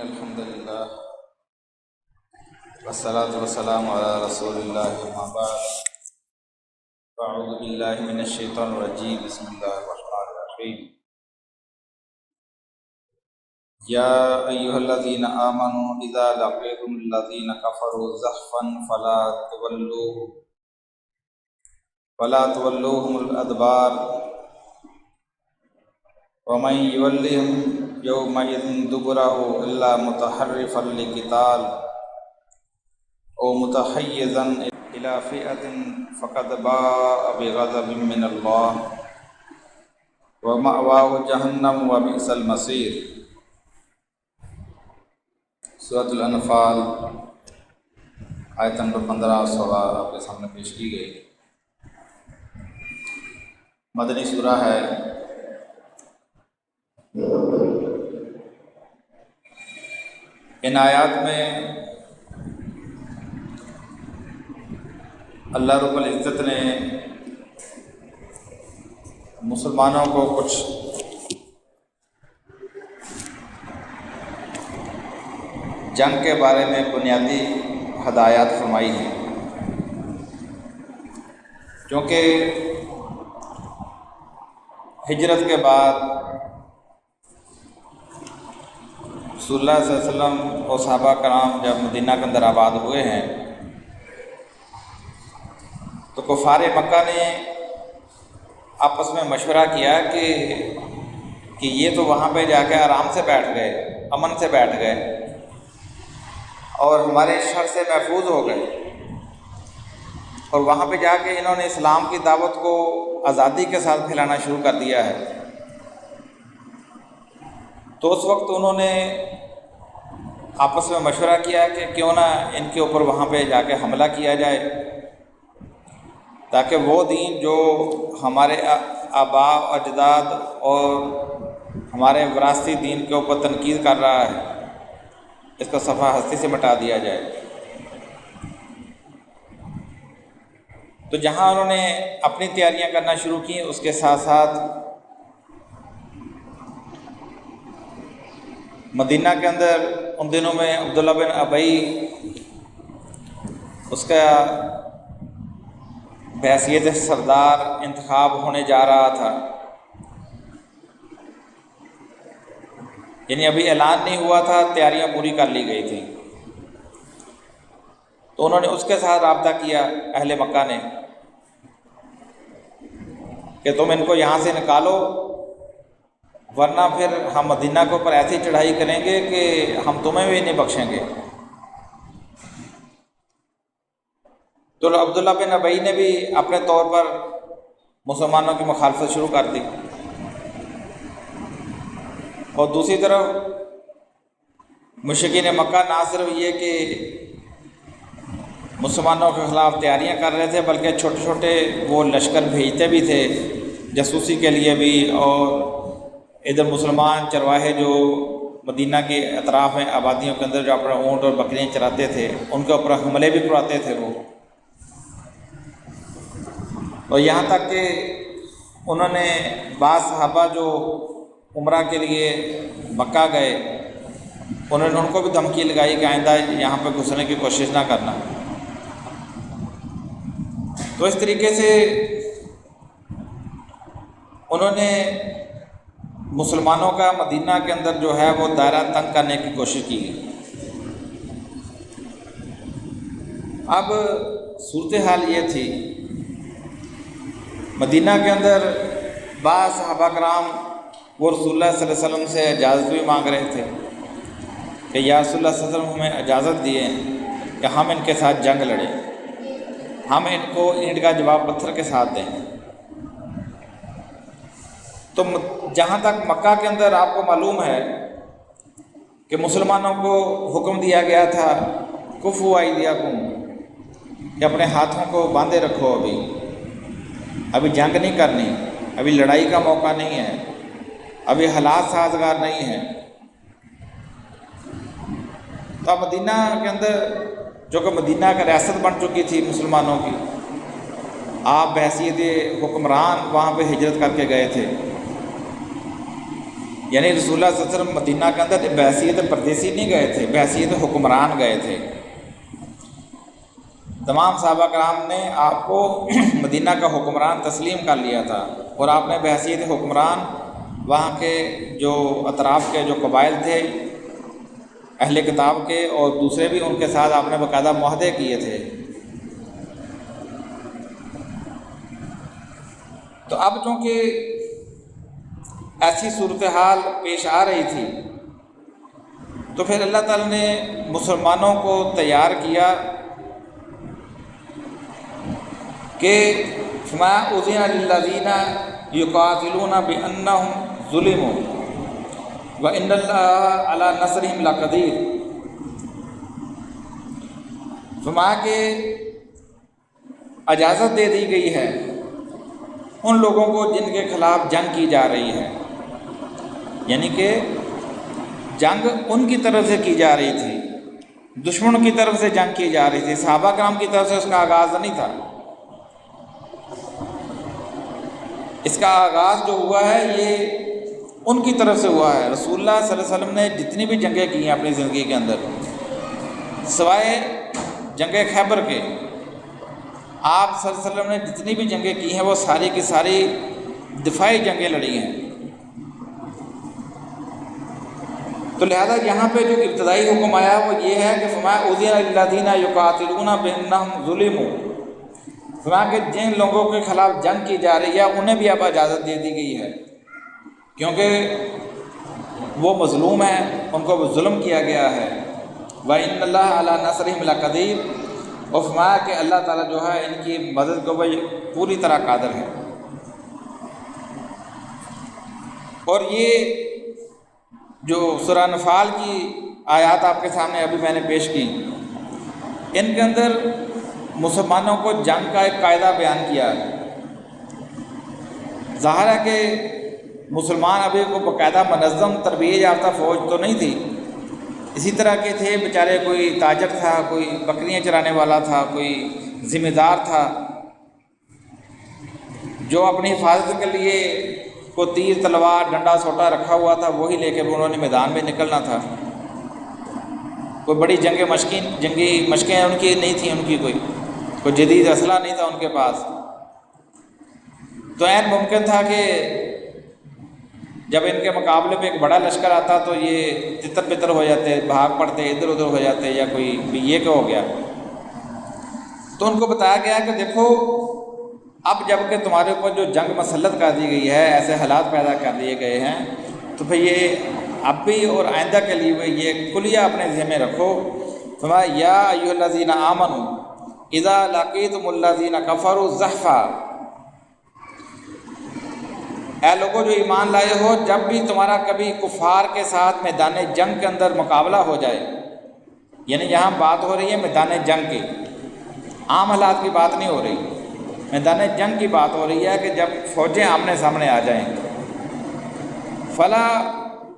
الحمد للہ والصلاة والسلام علی رسول اللہ اما بعد فاعوذ باللہ من الشیطان الرجیم بسم اللہ الرحمن الرحیم یا ایہا الذین آمنوا اذا لقیتم الذین کفروا زحفا فلا تولوهم الادبار ومن یولہم یومئذ دبرہ الا متحرفا لقتال او متحیزا الی فئۃ فقد باء بغضب من اللہ ومأواہ جہنم وبئس المصیر۔ سورۃ الانفال آیت نمبر 15 اور 16 آپ کے سامنے پیش کی گئی۔ مدنی سورہ ہے۔ ان آیات میں اللہ رب العزت نے مسلمانوں کو کچھ جنگ کے بارے میں بنیادی ہدایات فرمائی ہیں، کیونکہ ہجرت کے بعد رسول اللہ صلی اللہ علیہ وسلم اور صحابہ کرام جب مدینہ کے اندر آباد ہوئے ہیں تو کفار مکہ نے آپس میں مشورہ کیا کہ یہ تو وہاں پہ جا کے آرام سے بیٹھ گئے، امن سے بیٹھ گئے اور ہمارے شر سے محفوظ ہو گئے، اور وہاں پہ جا کے انہوں نے اسلام کی دعوت کو آزادی کے ساتھ پھیلانا شروع کر دیا ہے۔ تو اس وقت انہوں نے آپس میں مشورہ کیا کہ کیوں نہ ان کے اوپر وہاں پہ جا کے حملہ کیا جائے، تاکہ وہ دین جو ہمارے آباء و اجداد اور ہمارے وراثتی دین کے اوپر تنقید کر رہا ہے، اس کو صفحہ ہستی سے مٹا دیا جائے۔ تو جہاں انہوں نے اپنی تیاریاں کرنا شروع کی، اس کے ساتھ ساتھ مدینہ کے اندر ان دنوں میں عبداللہ بن ابی اس کا بحیثیت سردار انتخاب ہونے جا رہا تھا، یعنی ابھی اعلان نہیں ہوا تھا، تیاریاں پوری کر لی گئی تھیں۔ تو انہوں نے اس کے ساتھ رابطہ کیا اہل مکہ نے کہ تم ان کو یہاں سے نکالو، ورنہ پھر ہم مدینہ کے اوپر ایسی چڑھائی کریں گے کہ ہم تمہیں بھی نہیں بخشیں گے۔ تو عبداللہ بن ابی نے بھی اپنے طور پر مسلمانوں کی مخالفت شروع کر دی، اور دوسری طرف مشرکین مکہ نہ صرف یہ کہ مسلمانوں کے خلاف تیاریاں کر رہے تھے، بلکہ چھوٹے چھوٹے وہ لشکر بھیجتے بھی تھے جاسوسی کے لیے بھی، اور ادھر مسلمان چرواہے جو مدینہ کے اطراف میں آبادیوں کے اندر جو اپنے اونٹ اور بکریاں چراتے تھے، ان کے اوپر حملے بھی کرواتے تھے وہ۔ اور یہاں تک کہ انہوں نے بعض صحابہ جو عمرہ کے لیے مکہ گئے، انہوں نے ان کو بھی دھمکی لگائی کہ آئندہ یہاں پہ گھسنے کی کوشش نہ کرنا۔ تو اس طریقے سے انہوں نے مسلمانوں کا مدینہ کے اندر جو ہے وہ دائرہ تنگ کرنے کی کوشش کی۔ اب صورتحال یہ تھی، مدینہ کے اندر بعض صحابہ کرام وہ رسول اللہ صلی اللہ علیہ وسلم سے اجازت بھی مانگ رہے تھے کہ یا رسول اللہ صلی اللہ علیہ وسلم ہمیں اجازت دیے کہ ہم ان کے ساتھ جنگ لڑیں، ہم ان کو اینٹ کا جواب پتھر کے ساتھ دیں۔ تو جہاں تک مکہ کے اندر آپ کو معلوم ہے کہ مسلمانوں کو حکم دیا گیا تھا کفوا ایدیکم، کہ اپنے ہاتھوں کو باندھے رکھو، ابھی جنگ نہیں کرنی، ابھی لڑائی کا موقع نہیں ہے، ابھی حالات سازگار نہیں ہیں۔ تو اب مدینہ کے اندر جو کہ مدینہ کا ریاست بن چکی تھی مسلمانوں کی، آپ بحیثیت حکمران وہاں پہ ہجرت کر کے گئے تھے، یعنی رسول اللہ صلی اللہ علیہ وسلم مدینہ کے اندر بحیثیت پردیسی نہیں گئے تھے، بحیثیت حکمران گئے تھے۔ تمام صحابہ کرام نے آپ کو مدینہ کا حکمران تسلیم کر لیا تھا، اور آپ نے بحیثیت حکمران وہاں کے جو اطراف کے جو قبائل تھے اہل کتاب کے اور دوسرے بھی، ان کے ساتھ آپ نے باقاعدہ معاہدے کیے تھے۔ تو اب چونکہ ایسی صورتحال پیش آ رہی تھی تو پھر اللہ تعالیٰ نے مسلمانوں کو تیار کیا کہ فما اذن للذین یقاتلون بانہم ظلموا وان اللہ علی نصرہم لقدیر۔ فما کہ اجازت دے دی گئی ہے ان لوگوں کو جن کے خلاف جنگ کی جا رہی ہے، یعنی کہ جنگ ان کی طرف سے کی جا رہی تھی، دشمنوں کی طرف سے جنگ کی جا رہی تھی، صحابہ کرام کی طرف سے اس کا آغاز نہیں تھا۔ اس کا آغاز جو ہوا ہے یہ ان کی طرف سے ہوا ہے۔ رسول اللہ صلی اللہ علیہ وسلم نے جتنی بھی جنگیں کی ہیں اپنی زندگی کے اندر، سوائے جنگ خیبر کے، آپ صلی اللہ علیہ وسلم نے جتنی بھی جنگیں کی ہیں وہ ساری کی ساری دفاعی جنگیں لڑی ہیں۔ تو لہذا یہاں پہ جو ابتدائی حکم آیا وہ یہ ہے کہ فما اذن للذین یقاتلون بانہم ظلموا، فرما کہ جن لوگوں کے خلاف جنگ کی جا رہی ہے انہیں بھی اب اجازت دے دی گئی ہے، کیونکہ وہ مظلوم ہیں، ان کو وہ ظلم کیا گیا ہے۔ وَإِنَّ اللَّهَ عَلَىٰ نَصْرِهِمْ لَقَدِيرٌ، اور فرمایا کہ اللہ تعالیٰ جو ہے ان کی مدد کو وہ پوری طرح قادر ہے۔ اور یہ جو سورہ انفال کی آیات آپ کے سامنے ابھی میں نے پیش کی، ان کے اندر مسلمانوں کو جنگ کا ایک قاعدہ بیان کیا ہے۔ ظاہر ہے کہ مسلمان ابھی کو باقاعدہ منظم تربیت یافتہ فوج تو نہیں تھی، اسی طرح کے تھے بیچارے، کوئی تاجر تھا، کوئی بکریاں چرانے والا تھا، کوئی ذمہ دار تھا جو اپنی حفاظت کے لیے کو تیر تلوار ڈنڈا سوٹا رکھا ہوا تھا، وہی لے کے انہوں نے میدان میں نکلنا تھا۔ کوئی بڑی جنگی مشقیں ان کی نہیں تھیں، ان کی کوئی جدید اسلحہ نہیں تھا ان کے پاس۔ تو عین ممکن تھا کہ جب ان کے مقابلے پہ ایک بڑا لشکر آتا تو یہ تتر بتر ہو جاتے، بھاگ پڑتے، ادھر ادھر ہو جاتے، یا کوئی بھی یہ کہ ہو گیا۔ تو ان کو بتایا گیا کہ دیکھو اب جب کہ تمہارے اوپر جو جنگ مسلط کر دی گئی ہے، ایسے حالات پیدا کر دیے گئے ہیں، تو پھر یہ اب بھی اور آئندہ کے لیے یہ کلیہ اپنے ذہن میں رکھو۔ فرمایا یا ایھا الذین آمنوا اذا لقیتم الذین کفروا زحفا، اے لوگوں جو ایمان لائے ہو، جب بھی تمہارا کبھی کفار کے ساتھ میدان جنگ کے اندر مقابلہ ہو جائے، یعنی یہاں بات ہو رہی ہے میدان جنگ کی، عام حالات کی بات نہیں ہو رہی، میدان جنگ کی بات ہو رہی ہے کہ جب فوجیں آمنے سامنے آ جائیں، فلا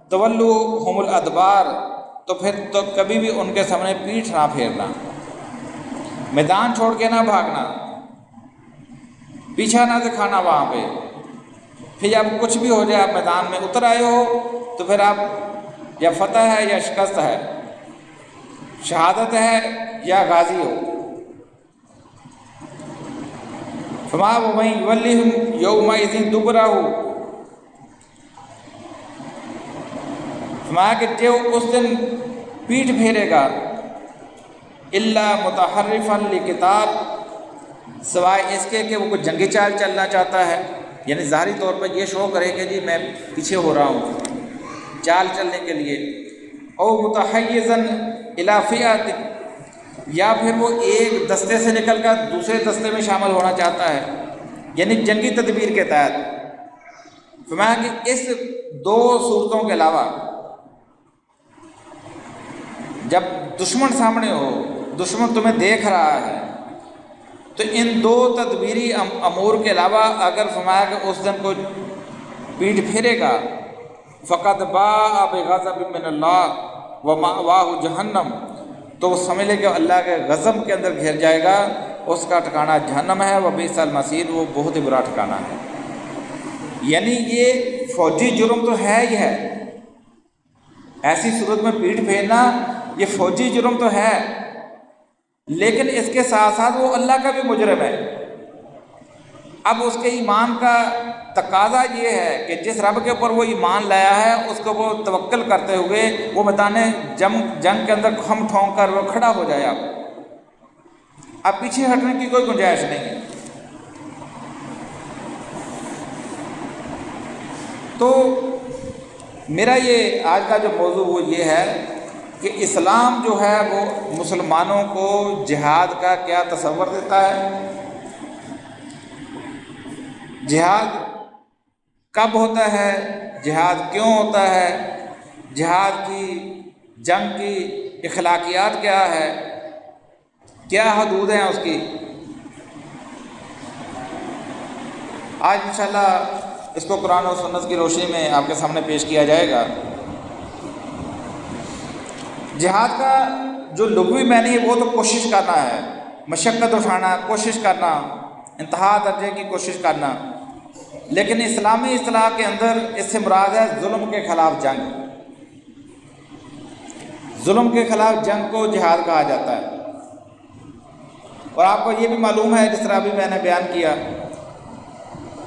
تولوہم الادبار، تو پھر تو کبھی بھی ان کے سامنے پیٹھ نہ پھیرنا، میدان چھوڑ کے نہ بھاگنا، پیچھا نہ دکھانا وہاں پہ۔ پھر جب کچھ بھی ہو جائے، آپ میدان میں اتر آئے ہو تو پھر آپ یا فتح ہے یا شکست ہے، شہادت ہے یا غازی ہو۔ فما ومن یولہم یومئذ دبرہ، فرمایا کہ جو اس دن پیٹھ پھیرے گا، الا متحرفا لقتال، سوائے اس کے کہ وہ کوئی جنگی چال چلنا چاہتا ہے، یعنی ظاہری طور پر یہ شو کرے کہ جی میں پیچھے ہو رہا ہوں چال چلنے کے لیے، او متحیزا الی فئۃ، یا پھر وہ ایک دستے سے نکل کر دوسرے دستے میں شامل ہونا چاہتا ہے، یعنی جنگی تدبیر کے تحت۔ فرمایا کہ اس دو صورتوں کے علاوہ جب دشمن سامنے ہو، دشمن تمہیں دیکھ رہا ہے، تو ان دو تدبیری امور کے علاوہ اگر فرمایا کہ اس دن کو پیٹھ پھیرے گا، فقد باء بغضب من اللہ ومأواہ جہنم، تو وہ سمجھ لے کہ اللہ کے غضب کے اندر گھر جائے گا، اس کا ٹھکانہ جہنم ہے، وبئس المصیر، وہ بہت ہی برا ٹھکانہ ہے۔ یعنی یہ فوجی جرم تو ہے ہی ہے، ایسی صورت میں پیٹھ پھیرنا یہ فوجی جرم تو ہے، لیکن اس کے ساتھ ساتھ وہ اللہ کا بھی مجرم ہے۔ اب اس کے ایمان کا تقاضا یہ ہے کہ جس رب کے اوپر وہ ایمان لایا ہے اس کو وہ توکل کرتے ہوئے وہ میدان جنگ کے اندر ہم ٹھونک کر وہ کھڑا ہو جائے۔ اب پیچھے ہٹنے کی کوئی گنجائش نہیں ہے۔ تو میرا یہ آج کا جو موضوع وہ یہ ہے کہ اسلام جو ہے وہ مسلمانوں کو جہاد کا کیا تصور دیتا ہے، جہاد کب ہوتا ہے، جہاد کیوں ہوتا ہے، جہاد کی جنگ کی اخلاقیات کیا ہے، کیا حدود ہیں اس کی۔ آج انشاءاللہ اس کو قرآن و سنت کی روشنی میں آپ کے سامنے پیش کیا جائے گا۔ جہاد کا جو لغوی معنی ہے وہ تو کوشش کرنا ہے، مشقت اٹھانا، کوشش کرنا، انتہا درجے کی کوشش کرنا، لیکن اسلامی اصطلاح کے اندر اس سے مراد ہے ظلم کے خلاف جنگ۔ ظلم کے خلاف جنگ کو جہاد کہا جاتا ہے۔ اور آپ کو یہ بھی معلوم ہے جس طرح ابھی میں نے بیان کیا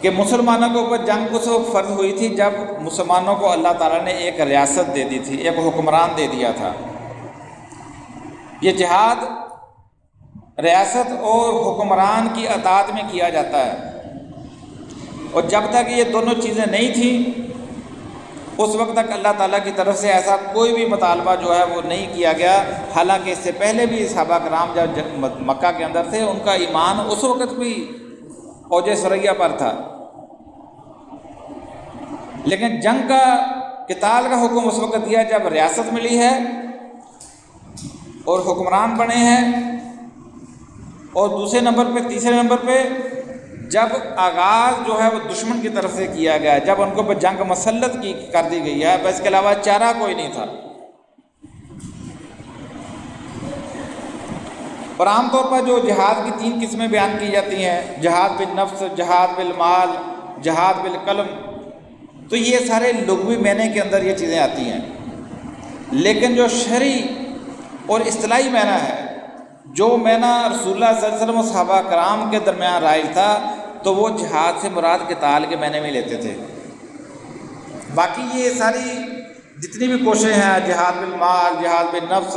کہ مسلمانوں کے اوپر جنگ اس وقت فرض ہوئی تھی جب مسلمانوں کو اللہ تعالیٰ نے ایک ریاست دے دی تھی، ایک حکمران دے دیا تھا۔ یہ جہاد ریاست اور حکمران کی اطاعت میں کیا جاتا ہے، اور جب تک یہ دونوں چیزیں نہیں تھیں اس وقت تک اللہ تعالیٰ کی طرف سے ایسا کوئی بھی مطالبہ جو ہے وہ نہیں کیا گیا۔ حالانکہ اس سے پہلے بھی صحابہ کرام جب مکہ کے اندر تھے ان کا ایمان اس وقت بھی اوج ثریا پر تھا، لیکن جنگ کا قتال کا حکم اس وقت دیا جب ریاست ملی ہے اور حکمران بنے ہیں، اور دوسرے نمبر پہ تیسرے نمبر پہ جب آغاز جو ہے وہ دشمن کی طرف سے کیا گیا، جب ان کو جنگ مسلط کر دی گئی ہے، بس اس کے علاوہ چارہ کوئی نہیں تھا۔ اور عام طور پر جو جہاد کی 3 قسمیں بیان کی جاتی ہیں، جہاد بالنفس، جہاد بالمال، جہاد بالقلم، تو یہ سارے لغوی معنی کے اندر یہ چیزیں آتی ہیں، لیکن جو شرعی اور اصطلاحی معنی ہے، جو معنی رسول اللہ صلی اللہ علیہ وسلم و صحابہ کرام کے درمیان رائج تھا، تو وہ جہاد سے مراد قتال کے معنی میں لیتے تھے۔ باقی یہ ساری جتنی بھی کوششیں ہیں، جہاد بالمال، جہاد بالنفس،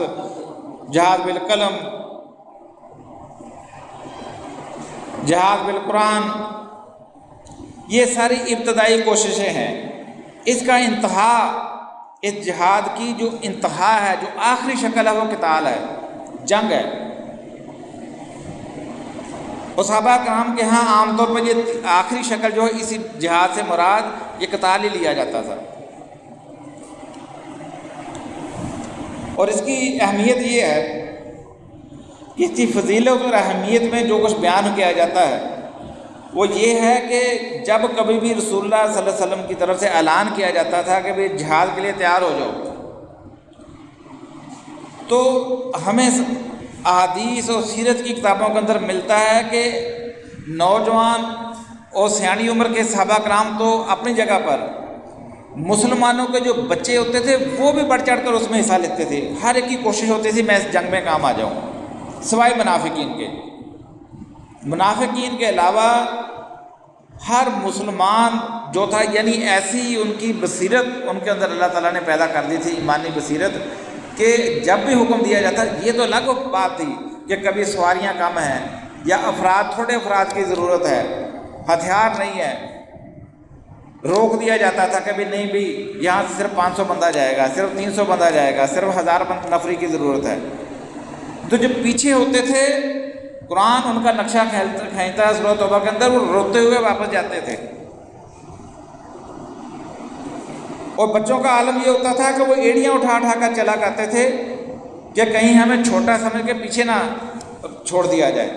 جہاد بالقلم، جہاد بالقرآن، یہ ساری ابتدائی کوششیں ہیں۔ اس کا انتہا، اس جہاد کی جو انتہا ہے، جو آخری شکل ہے وہ قتال ہے، جنگ ہے۔ اور صحابہ کرام کے ہاں عام طور پر یہ آخری شکل جو ہے اسی جہاد سے مراد یہ قتال ہی لیا جاتا تھا۔ اور اس کی اہمیت یہ ہے کہ اس کی فضیلت اور اہمیت میں جو کچھ بیان کیا جاتا ہے وہ یہ ہے کہ جب کبھی بھی رسول اللہ صلی اللہ علیہ وسلم کی طرف سے اعلان کیا جاتا تھا کہ بھئی جہاد کے لیے تیار ہو جاؤ، تو ہمیں احادیث اور سیرت کی کتابوں کے اندر ملتا ہے کہ نوجوان اور سیانی عمر کے صحابہ کرام تو اپنی جگہ پر، مسلمانوں کے جو بچے ہوتے تھے وہ بھی بڑھ چڑھ کر اس میں حصہ لیتے تھے۔ ہر ایک کی کوشش ہوتی تھی میں اس جنگ میں کام آ جاؤں، سوائے منافقین کے۔ منافقین کے علاوہ ہر مسلمان جو تھا، یعنی ایسی ان کی بصیرت ان کے اندر اللہ تعالیٰ نے پیدا کر دی تھی، ایمانی بصیرت، کہ جب بھی حکم دیا جاتا، یہ تو الگ بات تھی کہ کبھی سواریاں کم ہیں یا تھوڑے افراد کی ضرورت ہے، ہتھیار نہیں ہے، روک دیا جاتا تھا کہ بھی نہیں بھی یہاں سے صرف 500 بندہ جائے گا، صرف 300 بندہ جائے گا، صرف 1000 نفری کی ضرورت ہے۔ تو جب پیچھے ہوتے تھے قرآن ان کا نقشہ کھینچتا ہے سورۃ توبہ کے اندر، وہ روتے ہوئے واپس جاتے تھے۔ اور بچوں کا عالم یہ ہوتا تھا کہ وہ ایڑیاں اٹھا کر چلا کرتے تھے کہ کہیں ہمیں چھوٹا سمجھ کے پیچھے نہ چھوڑ دیا جائے۔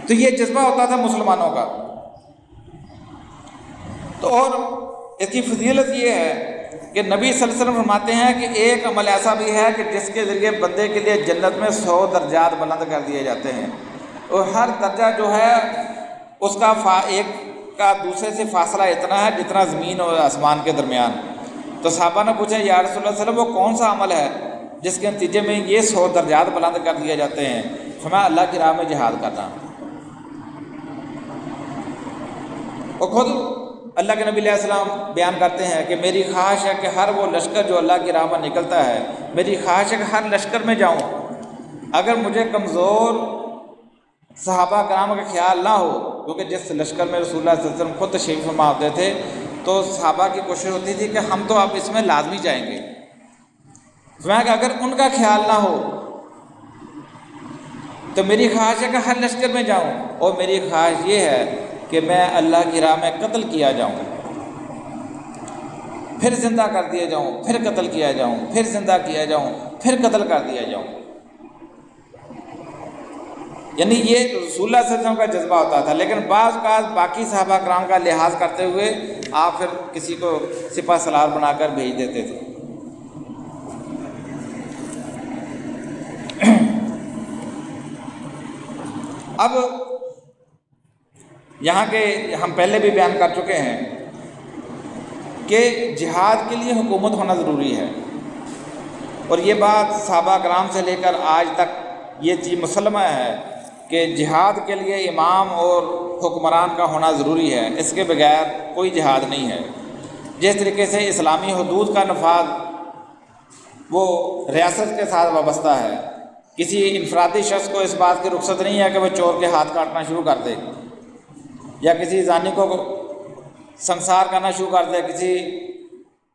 تو یہ جذبہ ہوتا تھا مسلمانوں کا۔ تو اور اس کی فضیلت یہ ہے کہ نبی صلی اللہ علیہ وسلم فرماتے ہیں کہ ایک عمل ایسا بھی ہے کہ جس کے ذریعے بندے کے لیے جنت میں 100 درجات بلند کر دیے جاتے ہیں، اور ہر درجہ جو ہے اس کا ایک کا دوسرے سے فاصلہ اتنا ہے جتنا زمین اور آسمان کے درمیان۔ تو صحابہ نے پوچھا یا رسول اللہ صلی اللہ علیہ وسلم وہ کون سا عمل ہے جس کے نتیجے میں یہ 100 درجات بلند کر دیے جاتے ہیں؟ فرمایا اللہ کی راہ میں جہاد کرنا۔ اور خود اللہ کے نبی علیہ السلام بیان کرتے ہیں کہ میری خواہش ہے کہ ہر وہ لشکر جو اللہ کی راہ میں نکلتا ہے، میری خواہش ہے کہ ہر لشکر میں جاؤں، اگر مجھے کمزور صحابہ کرام کا خیال نہ ہو، کیونکہ جس لشکر میں رسول اللہ صلی اللہ علیہ وسلم خود تشریف فرما ہوتے تھے تو صحابہ کی کوشش ہوتی تھی کہ ہم تو اب اس میں لازمی جائیں گے، فرمایا کہ اگر ان کا خیال نہ ہو تو میری خواہش ہے کہ ہر لشکر میں جاؤں، اور میری خواہش یہ ہے کہ میں اللہ کی راہ میں قتل کیا جاؤں، پھر زندہ کر دیا جاؤں، پھر قتل کیا جاؤں، پھر زندہ کیا جاؤں، پھر قتل کر دیا جاؤں۔ یعنی یہ رسول اللہ صلی اللہ علیہ وسلم کا جذبہ ہوتا تھا، لیکن بعض اوقات باقی صحابہ کرام کا لحاظ کرتے ہوئے آپ پھر کسی کو سپہ سالار بنا کر بھیج دیتے تھے۔ اب یہاں کے ہم پہلے بھی بیان کر چکے ہیں کہ جہاد کے لیے حکومت ہونا ضروری ہے، اور یہ بات صحابہ کرام سے لے کر آج تک یہ چیز مسلمہ ہے کہ جہاد کے لیے امام اور حکمران کا ہونا ضروری ہے، اس کے بغیر کوئی جہاد نہیں ہے۔ جس طریقے سے اسلامی حدود کا نفاذ وہ ریاست کے ساتھ وابستہ ہے، کسی انفرادی شخص کو اس بات کی رخصت نہیں ہے کہ وہ چور کے ہاتھ کاٹنا شروع کر دے، یا کسی زانی کو سنسار کرنا شروع کر دے، کسی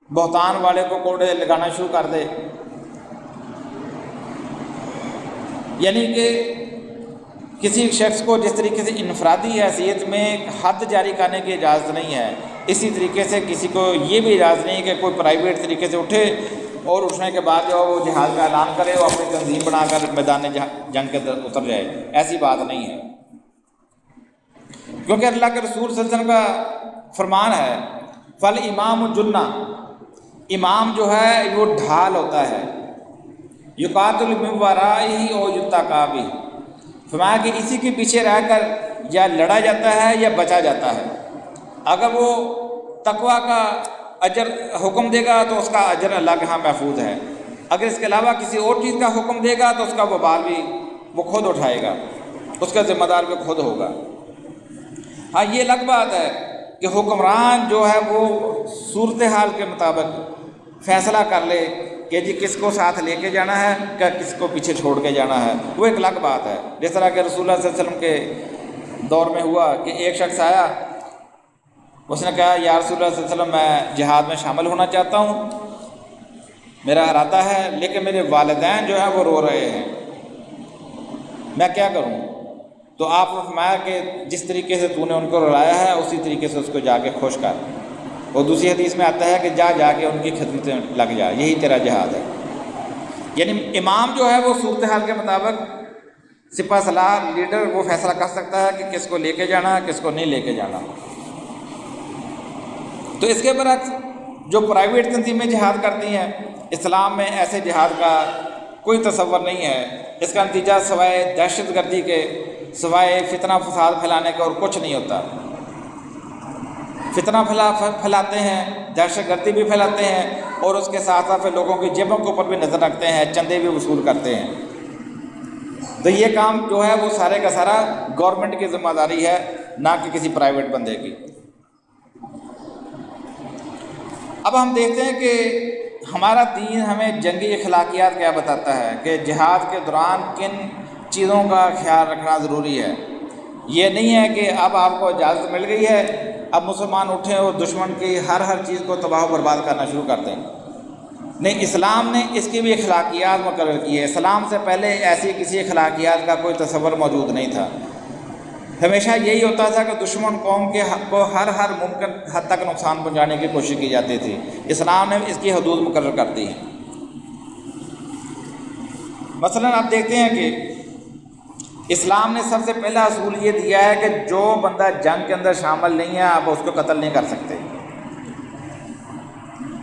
بہتان والے کو کوڑے لگانا شروع کر دے۔ یعنی کہ کسی شخص کو جس طریقے سے انفرادی حیثیت میں حد جاری کرنے کی اجازت نہیں ہے، اسی طریقے سے کسی کو یہ بھی اجازت نہیں کہ کوئی پرائیویٹ طریقے سے اٹھے اور اٹھنے کے بعد جو وہ جہاد کا اعلان کرے، وہ اپنی تنظیم بنا کر میدان جنگ کے اندر اتر جائے، ایسی بات نہیں ہے۔ کیونکہ اللہ کے رسول صلی اللہ علیہ وسلم کا فرمان ہے فَالْإِمَامُ جُنَّةٌ، امام جو ہے وہ ڈھال ہوتا ہے، یُقَاتِلُ مِن وَرَائِهِ أَوْ يُتَّقَىٰ بِهِ، فرمایا کہ اسی کے پیچھے رہ کر یا لڑا جاتا ہے یا بچا جاتا ہے۔ اگر وہ تقویٰ کا اجر حکم دے گا تو اس کا اجر اللہ کے ہاں محفوظ ہے، اگر اس کے علاوہ کسی اور چیز کا حکم دے گا تو اس کا وبال بھی وہ خود اٹھائے گا، اس کا ذمہ دار بھی خود ہوگا۔ ہاں یہ الگ بات ہے کہ حکمران جو ہے وہ صورتحال کے مطابق فیصلہ کر لے کہ جی کس کو ساتھ لے کے جانا ہے کہ کس کو پیچھے چھوڑ کے جانا ہے، وہ ایک الگ بات ہے۔ جس طرح کہ رسول اللہ صلی اللہ علیہ وسلم کے دور میں ہوا کہ ایک شخص آیا، اس نے کہا یا رسول اللہ صلی اللہ علیہ وسلم میں جہاد میں شامل ہونا چاہتا ہوں، میرا ارادہ ہے، لیکن میرے والدین جو ہیں وہ رو رہے ہیں، میں کیا کروں؟ تو آپ نے فرمایا کہ جس طریقے سے تو نے ان کو رلایا ہے اسی طریقے سے اس کو جا کے خوش کر، اور دوسری حدیث میں آتا ہے کہ جا کے ان کی خدمت میں لگ جا، یہی تیرا جہاد ہے۔ یعنی امام جو ہے وہ صورتحال کے مطابق سپہ سالار لیڈر وہ فیصلہ کر سکتا ہے کہ کس کو لے کے جانا ہے کس کو نہیں لے کے جانا۔ تو اس کے برعکس جو پرائیویٹ تنظیمیں جہاد کرتی ہیں، اسلام میں ایسے جہاد کا کوئی تصور نہیں ہے، اس کا نتیجہ سوائے دہشت گردی کے، سوائے فتنہ فساد پھیلانے کے اور کچھ نہیں ہوتا۔ فتنہ پھیلاتے ہیں، دہشت گردی بھی پھیلاتے ہیں، اور اس کے ساتھ ساتھ لوگوں کی جیبوں کے اوپر بھی نظر رکھتے ہیں، چندے بھی وصول کرتے ہیں۔ تو یہ کام جو ہے وہ سارے کا سارا گورنمنٹ کی ذمہ داری ہے، نہ کہ کسی پرائیویٹ بندے کی۔ اب ہم دیکھتے ہیں کہ ہمارا دین ہمیں جنگی اخلاقیات کیا بتاتا ہے کہ جہاد کے دوران کن چیزوں کا خیال رکھنا ضروری ہے۔ یہ نہیں ہے کہ اب آپ کو اجازت مل گئی ہے، اب مسلمان اٹھیں اور دشمن کی ہر چیز کو تباہ و برباد کرنا شروع کر دیں۔ نہیں، اسلام نے اس کی بھی اخلاقیات مقرر کی ہے۔ اسلام سے پہلے ایسی کسی اخلاقیات کا کوئی تصور موجود نہیں تھا۔ ہمیشہ یہی ہوتا تھا کہ دشمن قوم کے حق کو ہر ممکن حد تک نقصان پہنچانے کی کوشش کی جاتی تھی۔ اسلام نے اس کی حدود مقرر کر دی ہیں۔ مثلاً آپ دیکھتے ہیں کہ اسلام نے سب سے پہلا اصول یہ دیا ہے کہ جو بندہ جنگ کے اندر شامل نہیں ہے آپ اس کو قتل نہیں کر سکتے،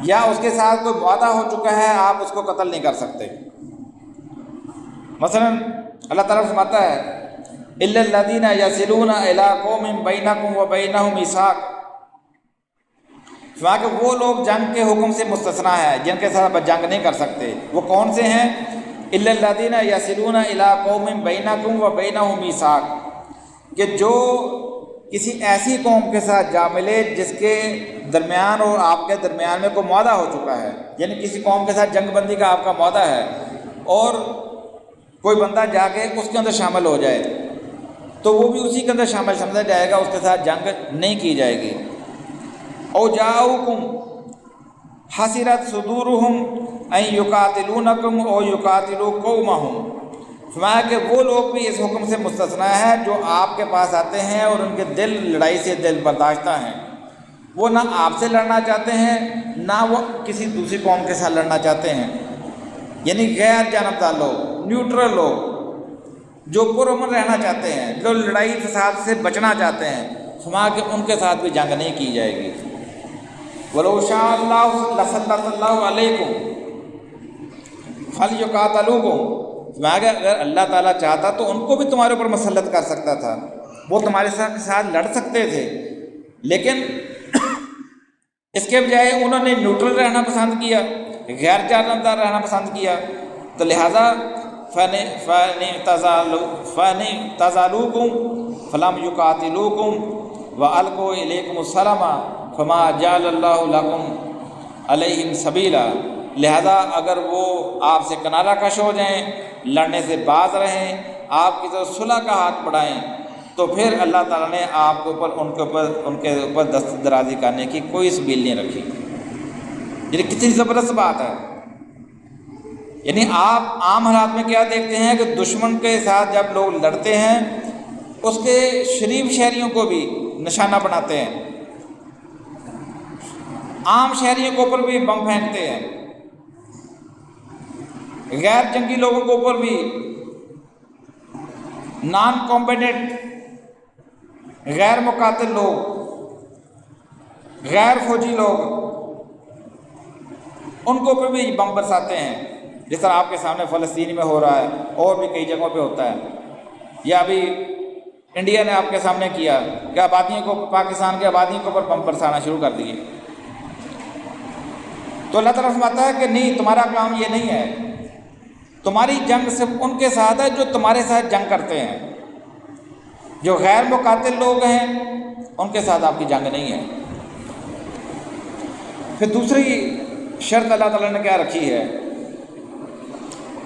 یا اس کے ساتھ کوئی وعدہ ہو چکا ہے آپ اس کو قتل نہیں کر سکتے۔ مثلاً اللہ تعالیٰ فرماتا ہے الا الذین یصلون الی قوم بینکم و بینہم میثاق، فرمایا کہ وہ لوگ جنگ کے حکم سے مستثنا ہے جن کے ساتھ آپ جنگ نہیں کر سکتے. وہ کون سے ہیں؟ الا الذین یصلون الی قوم بینکم و بینہم میثاق، کہ جو کسی ایسی قوم کے ساتھ جا ملے جس کے درمیان اور آپ کے درمیان میں کوئی معاہدہ ہو چکا ہے، یعنی کسی قوم کے ساتھ جنگ بندی کا آپ کا معاہدہ ہے اور کوئی بندہ جا کے اس کے اندر شامل ہو جائے تو وہ بھی اسی کے اندر شامل سمجھا جائے گا، اس کے ساتھ جنگ نہیں کی جائے گی. او جاؤکم حسرت صدورہم ان یقاتلونکم او یقاتلوا قومہم، فرمایا کہ وہ لوگ بھی اس حکم سے مستثنا ہے جو آپ کے پاس آتے ہیں اور ان کے دل لڑائی سے دل برداشتہ ہیں. وہ نہ آپ سے لڑنا چاہتے ہیں نہ وہ کسی دوسری قوم کے ساتھ لڑنا چاہتے ہیں، یعنی غیر جانبدار لوگ، نیوٹرل لوگ جو پرامن رہنا چاہتے ہیں، جو لڑائی فساد سے بچنا چاہتے ہیں، فرمایا کہ ان کے ساتھ بھی جنگ نہیں کی جائے گی. وَلَوْ شَاءَ اللَّهُ لَسَلَّطَ اللَّهُ عَلَيْكُمْ فَلْيُقَاتِلُوكُمْ، فرمایا کہ اگر اللہ تعالیٰ چاہتا تو ان کو بھی تمہارے اوپر مسلط کر سکتا تھا، وہ تمہارے ساتھ لڑ سکتے تھے، لیکن اس کے بجائے انہوں نے نیوٹرل رہنا پسند کیا، غیر جانبدار رہنا پسند کیا. تو لہٰذا فَإِنِ اعْتَزَلُوكُمْ فَلَمْ يُقَاتِلُوكُمْ وَأَلْقَوْا إِلَيْكُمُ السَّلَامَ فَمَا جَعَلَ اللَّهُ لَكُمْ عَلَيْهِمْ سَبِيلًا، لہذا اگر وہ آپ سے کنارہ کش ہو جائیں، لڑنے سے باز رہیں، آپ کی طرف صلح کا ہاتھ بڑھائیں، تو پھر اللہ تعالیٰ نے آپ کے اوپر ان کے اوپر دست درازی کرنے کی کوئی سبیل نہیں رکھی. یعنی کتنی زبردست بات ہے. یعنی آپ عام حالات میں کیا دیکھتے ہیں کہ دشمن کے ساتھ جب لوگ لڑتے ہیں اس کے شریف شہریوں کو بھی نشانہ بناتے ہیں، عام شہریوں کے اوپر بھی بم پھینکتے ہیں، غیر جنگی لوگوں کے اوپر بھی، نان کمبیٹنٹ غیر مقاتل لوگ، غیر فوجی لوگ، ان کے اوپر بھی بم برساتے ہیں، جس طرح آپ کے سامنے فلسطین میں ہو رہا ہے اور بھی کئی جگہوں پہ ہوتا ہے. یا ابھی انڈیا نے آپ کے سامنے کیا کہ آبادیوں کو، پاکستان کی آبادیوں کے اوپر بم برسانا شروع کر دیے. تو اللہ تعالیٰ فرماتا ہے کہ نہیں، تمہارا کام یہ نہیں ہے، تمہاری جنگ صرف ان کے ساتھ ہے جو تمہارے ساتھ جنگ کرتے ہیں، جو غیر مقاتل لوگ ہیں ان کے ساتھ آپ کی جنگ نہیں ہے. پھر دوسری شرط اللہ تعالیٰ نے کیا رکھی ہے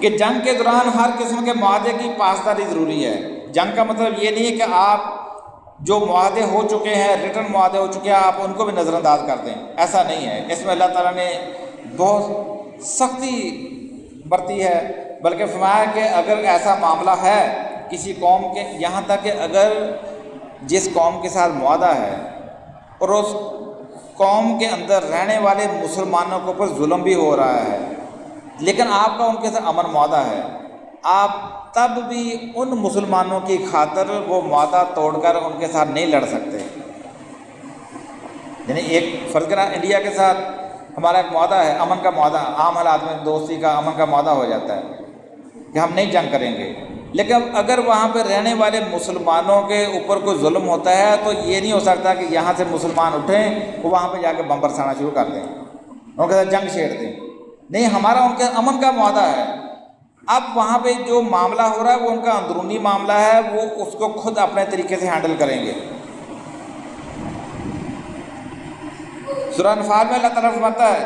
کہ جنگ کے دوران ہر قسم کے معاہدے کی پاسداری ضروری ہے. جنگ کا مطلب یہ نہیں ہے کہ آپ جو معاہدے ہو چکے ہیں، ریٹن معاہدے ہو چکے ہیں، آپ ان کو بھی نظر انداز کر دیں، ایسا نہیں ہے. اس میں اللہ تعالیٰ نے بہت سختی برتی ہے، بلکہ فرمایا کہ اگر ایسا معاملہ ہے کسی قوم کے، یہاں تک کہ اگر جس قوم کے ساتھ معاہدہ ہے اور اس قوم کے اندر رہنے والے مسلمانوں کے اوپر ظلم بھی ہو رہا ہے، لیکن آپ کا ان کے ساتھ امن معاہدہ ہے، آپ تب بھی ان مسلمانوں کی خاطر وہ معاہدہ توڑ کر ان کے ساتھ نہیں لڑ سکتے. یعنی ایک فرض کرا انڈیا کے ساتھ ہمارا ایک معاہدہ ہے، امن کا معاہدہ، عام حالات میں دوستی کا، امن کا معاہدہ ہو جاتا ہے کہ ہم نہیں جنگ کریں گے، لیکن اگر وہاں پہ رہنے والے مسلمانوں کے اوپر کوئی ظلم ہوتا ہے تو یہ نہیں ہو سکتا کہ یہاں سے مسلمان اٹھیں وہ وہاں پہ جا کے بم برسانا شروع کر دیں، ان کے ساتھ جنگ چھیڑ دیں. نہیں، ہمارا ان کے امن کا معاہدہ ہے. اب وہاں پہ جو معاملہ ہو رہا ہے وہ ان کا اندرونی معاملہ ہے، وہ اس کو خود اپنے طریقے سے ہینڈل کریں گے. سورہ انفال میں اللہ تعالیٰ فرماتا ہے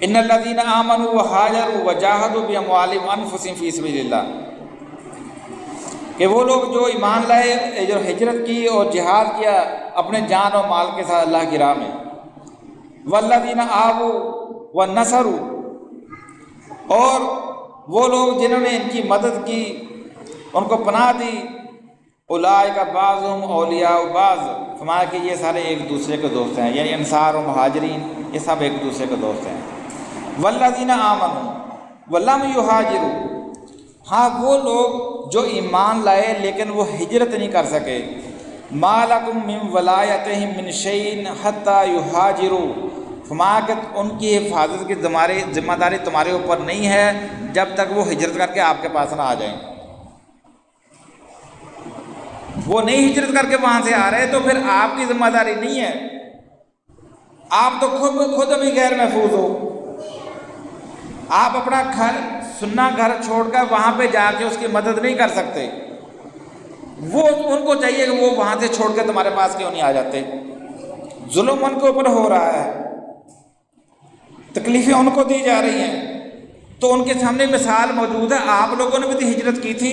ان الذین آمنوا وہاجروا وجاہدوا باموالہم وانفسہم فی سبیل اللہ، کہ وہ لوگ جو ایمان لائے، جو ہجرت کی اور جہاد کیا اپنے جان اور مال کے ساتھ اللہ کی راہ میں، والذین آووا ونصروا، اور وہ لوگ جنہوں نے ان کی مدد کی، ان کو پناہ دی، اولئک بعضهم اولیاء بعض، فرمایا کہ یہ سارے ایک دوسرے کے دوست ہیں، یعنی انصار و مہاجرین یہ سب ایک دوسرے کے دوست ہیں. والذین آمنوا ولم یہاجروا، ہاں وہ لوگ جو ایمان لائے لیکن وہ ہجرت نہیں کر سکے، ما لکم من ولایتہم من شیء حتی یہاجروا، فرمایا کہ ان کی حفاظت کی ذمہ داری تمہارے اوپر نہیں ہے جب تک وہ ہجرت کر کے آپ کے پاس نہ آ جائیں. وہ نہیں ہجرت کر کے وہاں سے آ رہے تو پھر آپ کی ذمہ داری نہیں ہے، آپ تو خود ابھی غیر محفوظ ہو۔ آپ اپنا گھر سننا گھر چھوڑ کر وہاں پہ جا کے اس کی مدد نہیں کر سکتے، وہ ان کو چاہیے کہ وہ وہاں سے چھوڑ کے تمہارے پاس کیوں نہیں آ جاتے۔ ظلم ان کے اوپر ہو رہا ہے، تکلیفیں ان کو دی جا رہی ہیں، تو ان کے سامنے مثال موجود ہے۔ آپ لوگوں نے بھی تو ہجرت کی تھی،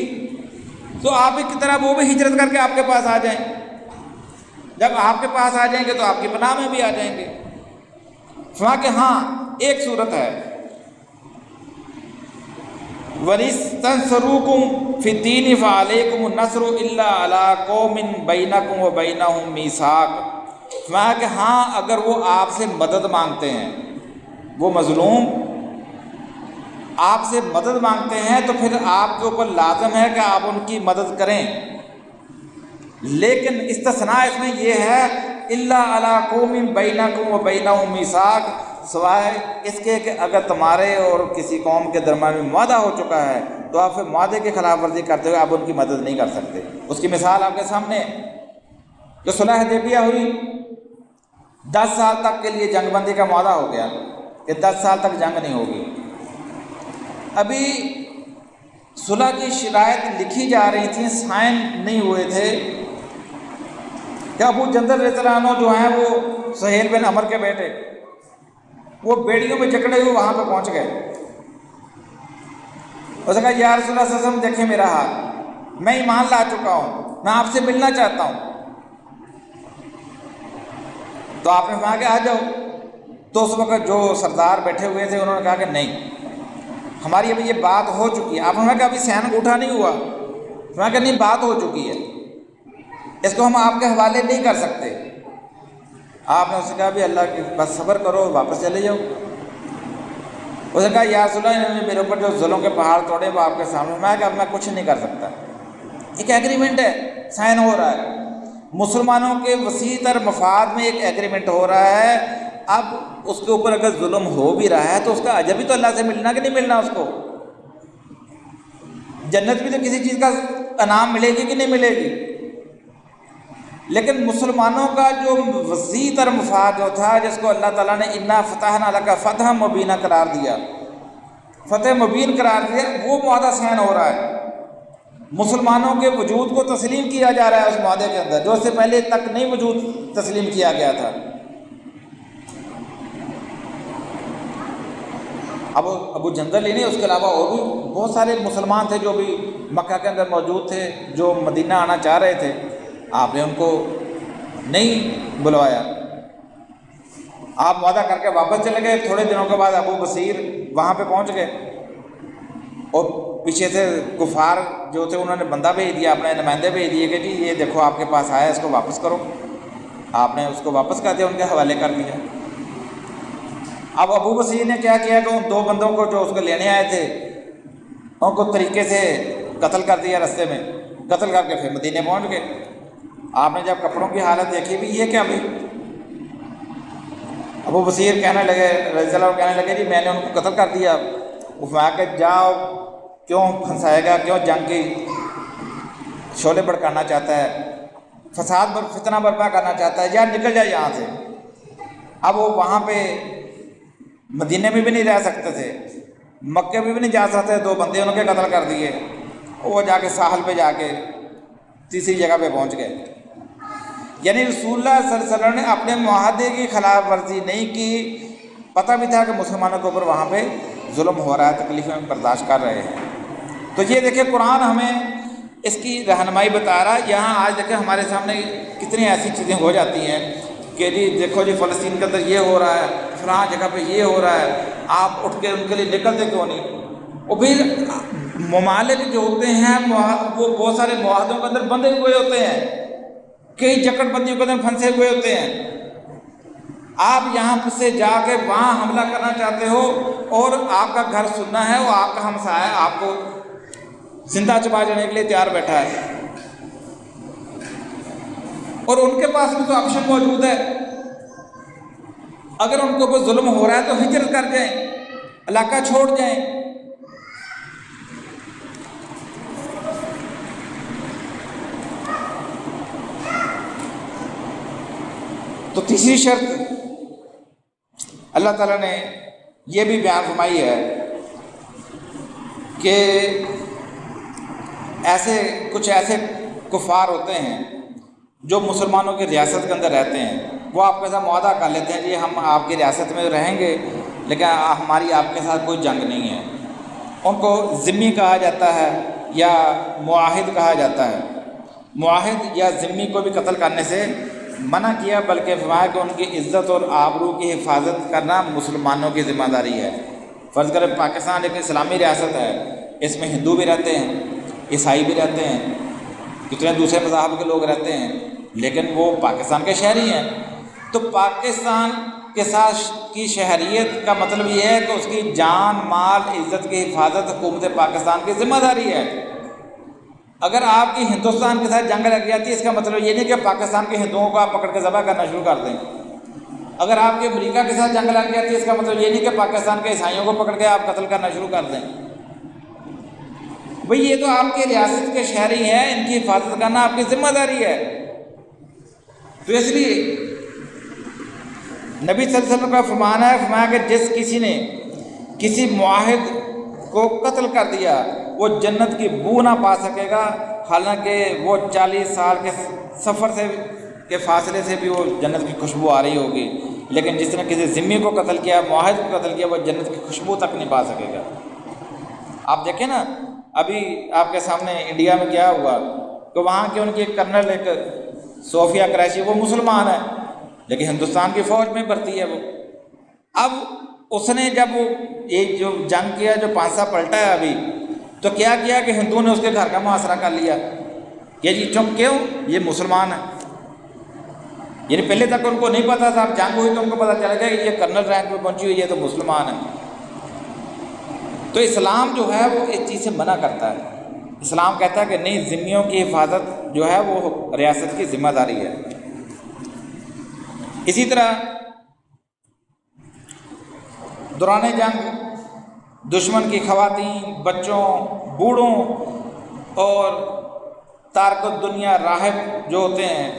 تو آپ ہی کی طرح وہ بھی ہجرت کر کے آپ کے پاس آ جائیں۔ جب آپ کے پاس آ جائیں گے تو آپ کی پناہ میں بھی آ جائیں گے۔ فرمایا کہ ہاں ایک صورت ہے، وَإِسْتَنْصَرُوكُمْ فِي الدِّينِ فَعَلَيْكُمُ النَّصْرُ إِلَّا عَلَىٰ قَوْمٍ بَيْنَكُمْ وَبَيْنَهُم مِّيثَاقٌ۔ فرمایا کہ ہاں اگر وہ آپ سے مدد مانگتے ہیں، وہ مظلوم آپ سے مدد مانگتے ہیں تو پھر آپ کے اوپر لازم ہے کہ آپ ان کی مدد کریں، لیکن استثناء اس میں یہ ہے الا علی قوم بینکم و بینہم میثاق، سوائے اس کے کہ اگر تمہارے اور کسی قوم کے درمیان میں معاہدہ ہو چکا ہے تو آپ پھر معاہدے کی خلاف ورزی کرتے ہوئے آپ ان کی مدد نہیں کر سکتے۔ اس کی مثال آپ کے سامنے ہے کہ صلح حدیبیہ ہوئی، 10 سال تک کے لیے جنگ بندی کا معاہدہ ہو گیا کہ 10 سال تک جنگ نہیں ہوگی۔ ابھی صلح کی شرائط لکھی جا رہی تھیں، سائن نہیں ہوئے تھے کہ ابو جندل رضی اللہ عنہ جو ہیں وہ سہیل بن عمر کے بیٹے، وہ بیڑیوں میں جکڑے ہوئے وہاں پہ پہنچ گئے۔ اس نے کہا یا رسول اللہ صلی اللہ علیہ وسلم دیکھیں میرا حال، میں ایمان لا چکا ہوں، میں آپ سے ملنا چاہتا ہوں۔ تو آپ نے فرمایا کہ آ جاؤ۔ تو اس وقت جو سردار بیٹھے ہوئے تھے انہوں نے کہا کہ نہیں، ہماری ابھی یہ بات ہو چکی ہے۔ آپ نے کہا کہ ابھی سین انگوٹھا نہیں ہوا، فرمایا کہ نہیں بات ہو چکی ہے، اس کو ہم آپ کے حوالے نہیں کر سکتے۔ آپ نے اس سے کہا بھی اللہ کی بس صبر کرو، واپس چلے جاؤ۔ اس نے کہا یا رسول اللہ انہوں نے میرے اوپر جو ظلم کے پہاڑ توڑے وہ آپ کے سامنے، میں کہ اب میں کچھ نہیں کر سکتا۔ ایک ایگریمنٹ ہے، سائن ہو رہا ہے، مسلمانوں کے وسیع تر مفاد میں ایک ایگریمنٹ ہو رہا ہے۔ اب اس کے اوپر اگر ظلم ہو بھی رہا ہے تو اس کا اجر بھی تو اللہ سے ملنا کہ نہیں ملنا، اس کو جنت بھی تو کسی چیز کا انعام ملے گی کہ نہیں ملے گی۔ لیکن مسلمانوں کا جو وسیع تر مفاد جو تھا، جس کو اللہ تعالیٰ نے انا فتحنا لک فتحا مبینہ قرار دیا، فتح مبین قرار دیا، وہ معاہدہ سائن ہو رہا ہے۔ مسلمانوں کے وجود کو تسلیم کیا جا رہا ہے اس معاہدے کے اندر، جو اس سے پہلے تک نہیں وجود تسلیم کیا گیا تھا۔ اب ابو جندل ہی نہیں، اس کے علاوہ اور بھی بہت سارے مسلمان تھے جو بھی مکہ کے اندر موجود تھے، جو مدینہ آنا چاہ رہے تھے۔ آپ نے ان کو نہیں بلوایا، آپ معاہدہ کر کے واپس چلے گئے۔ تھوڑے دنوں کے بعد ابو بصیر وہاں پہ پہنچ گئے اور پیچھے سے کفار جو تھے انہوں نے بندہ بھیج دیا، اپنے نمائندے بھیج دیے کہ جی یہ دیکھو آپ کے پاس آیا، اس کو واپس کرو۔ آپ نے اس کو واپس کر دیا، ان کے حوالے کر دیا۔ اب ابو بصیر نے کیا کیا کہ ان 2 بندوں کو جو اس کو لینے آئے تھے ان کو طریقے سے قتل کر دیا، رستے میں قتل کر کے پھر مدینے پہنچ گئے۔ آپ نے جب کپڑوں کی حالت دیکھی بھی یہ کیا بھی، ابو بصیر کہنے لگے رضی اللہ عنہ کہنے لگے جی میں نے ان کو قتل کر دیا۔ وہ فرمایا کہ جاؤ، کیوں پھنسائے گا، کیوں جنگ کی شعلے بھڑکانا چاہتا ہے، فساد فتنہ برپا کرنا چاہتا ہے، یا نکل جائے یہاں سے۔ اب وہ وہاں پہ مدینے میں بھی نہیں رہ سکتے تھے، مکے میں بھی نہیں جا سکتے، 2 بندے ان کے قتل کر دیے۔ وہ جا کے ساحل پہ جا کے تیسری جگہ پہ پہنچ گئے۔ یعنی رسول اللہ صلی اللہ علیہ وسلم نے اپنے معاہدے کی خلاف ورزی نہیں کی، پتہ بھی تھا کہ مسلمانوں کے اوپر وہاں پہ ظلم ہو رہا ہے، تکلیفیں برداشت کر رہے ہیں۔ تو یہ دیکھیں قرآن ہمیں اس کی رہنمائی بتا رہا ہے۔ یہاں آج دیکھیں ہمارے سامنے کتنی ایسی چیزیں ہو جاتی ہیں کہ جی دیکھو جی فلسطین کے اندر یہ ہو رہا ہے، فلاں جگہ پہ یہ ہو رہا ہے، آپ اٹھ کے ان کے لیے نکلتے کیوں نہیں؟ اور پھر ممالک جو ہوتے ہیں وہ بہت سارے معاہدوں کے اندر بندھے ہوئے ہوتے ہیں، کئی جکڑ بندیوں کے اندر پھنسے ہوئے ہوتے ہیں۔ آپ یہاں سے جا کے وہاں حملہ کرنا چاہتے ہو اور آپ کا گھر سننا ہے، وہ آپ کا ہمسایہ آپ کو زندہ چبا جانے کے لیے تیار بیٹھا ہے، اور ان کے پاس بھی تو آپشن موجود ہے۔ اگر ان کے اوپر ظلم ہو رہا ہے تو ہجرت کر جائیں، علاقہ چھوڑ جائیں۔ تو تیسری شرط اللہ تعالیٰ نے یہ بھی بیان فرمائی ہے کہ کچھ ایسے کفار ہوتے ہیں جو مسلمانوں کی ریاست کے اندر رہتے ہیں، وہ آپ کے ساتھ معاہدہ کر لیتے ہیں جی ہم آپ کی ریاست میں رہیں گے لیکن ہماری آپ کے ساتھ کوئی جنگ نہیں ہے۔ ان کو ذمی کہا جاتا ہے یا معاہد کہا جاتا ہے۔ معاہد یا ذمی کو بھی قتل کرنے سے منع کیا، بلکہ فرمایا کہ ان کی عزت اور آبرو کی حفاظت کرنا مسلمانوں کی ذمہ داری ہے۔ فرض کریں پاکستان ایک اسلامی ریاست ہے، اس میں ہندو بھی رہتے ہیں، عیسائی بھی رہتے ہیں، کتنے دوسرے مذاہب کے لوگ رہتے ہیں، لیکن وہ پاکستان کے شہری ہیں۔ تو پاکستان کے ساتھ کی شہریت کا مطلب یہ ہے کہ اس کی جان مال عزت کی حفاظت حکومت پاکستان کی ذمہ داری ہے۔ اگر آپ کی ہندوستان کے ساتھ جنگ لگ جاتی ہے، اس کا مطلب یہ نہیں کہ پاکستان کے ہندوؤں کو آپ پکڑ کے ذبح کرنا شروع کر دیں۔ اگر آپ کے امریکہ کے ساتھ جنگ لگ جاتی ہے، اس کا مطلب یہ نہیں کہ پاکستان کے عیسائیوں کو پکڑ کے آپ قتل کرنا شروع کر دیں۔ بھئی یہ تو آپ کے ریاست کے شہری ہیں، ان کی حفاظت کرنا آپ کی ذمہ داری ہے۔ تو اس لیے نبی صلی اللہ علیہ وسلم کا فرمان ہے، فرمایا کہ جس کسی نے کسی معاہد کو قتل کر دیا وہ جنت کی بو نہ پا سکے گا، حالانکہ وہ 40 سال کے سفر کے فاصلے سے بھی وہ جنت کی خوشبو آ رہی ہوگی، لیکن جس نے کسی ذمی کو قتل کیا، معاہد کو قتل کیا، وہ جنت کی خوشبو تک نہیں پا سکے گا۔ آپ دیکھیں نا ابھی آپ کے سامنے انڈیا میں کیا ہوا کہ وہاں کے ان کی ایک کرنل ایک صوفیہ قریشی، وہ مسلمان ہے لیکن ہندوستان کی فوج میں بھرتی ہے وہ۔ اب اس نے جب وہ ایک جو جنگ کیا، جو پانسا پلٹا ہے ابھی، تو کیا کیا کہ ہندوؤں نے اس کے گھر کا محاصرہ کر لیا کہ جی چپ کیوں، یہ مسلمان ہے۔ یعنی پہلے تک ان کو نہیں پتا تھا، اب جنگ ہوئی تو ان کو پتا چل گیا کہ یہ کرنل رینک پہ پہنچی ہوئی ہے تو مسلمان ہے۔ تو اسلام جو ہے وہ اس چیز سے منع کرتا ہے۔ اسلام کہتا ہے کہ نہیں، ذمیوں کی حفاظت جو ہے وہ ریاست کی ذمہ داری ہے۔ اسی طرح دوران جنگ دشمن کی خواتین، بچوں، بوڑھوں اور تارک الدنیا راہب جو ہوتے ہیں،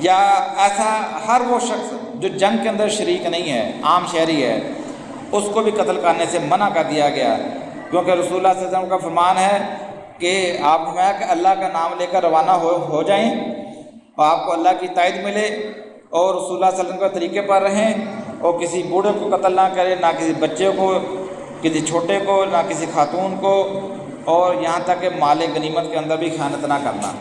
یا ایسا ہر وہ شخص جو جنگ کے اندر شریک نہیں ہے، عام شہری ہے، اس کو بھی قتل کرنے سے منع کر دیا گیا، کیونکہ رسول اللہ صلی اللہ علیہ وسلم کا فرمان ہے کہ آپ فرمایا کہ اللہ کا نام لے کر روانہ ہو جائیں اور آپ کو اللہ کی تائید ملے، اور رسول اللہ صلی اللہ علیہ وسلم کے طریقے پر رہیں، اور کسی بوڑھے کو قتل نہ کرے، نہ کسی بچے کو، کسی چھوٹے کو، نہ کسی خاتون کو، اور یہاں تک کہ مال غنیمت کے اندر بھی خیانت نہ کرنا۔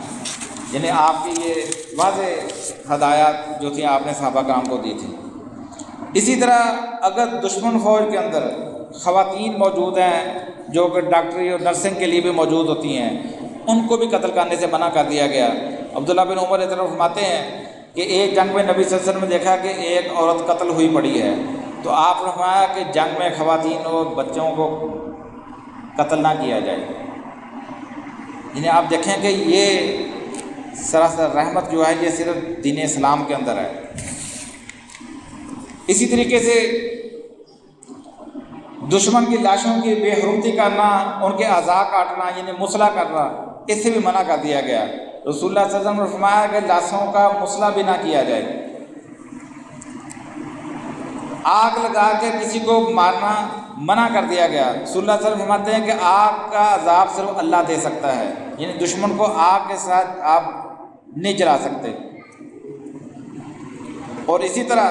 یعنی آپ کی یہ واضح ہدایات جو تھیں آپ نے صحابہ کرام کو دی تھی۔ اسی طرح اگر دشمن فوج کے اندر خواتین موجود ہیں جو کہ ڈاکٹری اور نرسنگ کے لیے بھی موجود ہوتی ہیں، ان کو بھی قتل کرنے سے منع کر دیا گیا۔ عبداللہ بن عمر رضی اللہ عنہ فرماتے ہیں کہ ایک جنگ میں نبی صلی اللہ علیہ وسلم نے دیکھا کہ ایک عورت قتل ہوئی پڑی ہے، تو آپ نے فرمایا کہ جنگ میں خواتین اور بچوں کو قتل نہ کیا جائے۔ یعنی آپ دیکھیں کہ یہ سراسر رحمت جو ہے یہ صرف دین اسلام کے اندر ہے۔ اسی طریقے سے دشمن کی لاشوں کی بے حرمتی کرنا، ان کے اعضاء کاٹنا یعنی مسئلہ کرنا، اس سے بھی منع کر دیا گیا۔ رسول اللہ صلی اللہ علیہ وسلم نے فرمایا کہ لاشوں کا مسئلہ بھی نہ کیا جائے۔ آگ لگا کے کسی کو مارنا منع کر دیا گیا۔ رسول اللہ صلی اللہ علیہ وسلم فرماتے ہیں کہ آگ کا عذاب صرف اللہ دے سکتا ہے، یعنی دشمن کو آگ کے ساتھ آپ نہیں جلا سکتے۔ اور اسی طرح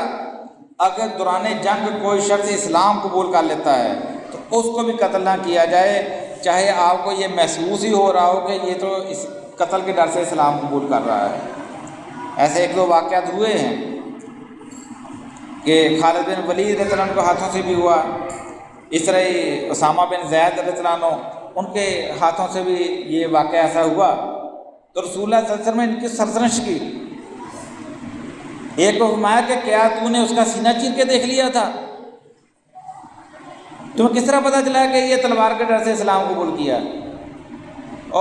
اگر دوران جنگ کوئی شخص اسلام قبول کر لیتا ہے تو اس کو بھی قتل نہ کیا جائے، چاہے آپ کو یہ محسوس ہی ہو رہا ہو کہ یہ تو اس قتل کے ڈر سے اسلام قبول کر رہا ہے۔ ایسے ایک دو واقعات ہوئے ہیں کہ خالد بن ولید رضی اللہ عنہ کو ہاتھوں سے بھی ہوا، اس طرح ہی اسامہ بن زید رضی اللہ عنہ ان کے ہاتھوں سے بھی یہ واقعہ ایسا ہوا، تو رسول اللہ صلی اللہ علیہ وسلم نے ان کی سرزنش کی۔ ایک کو فرمایا کہ کیا تو نے اس کا سینہ چیر کے دیکھ لیا تھا؟ تمہیں کس طرح پتہ چلا کہ یہ تلوار کے ڈر سے اسلام قبول کیا؟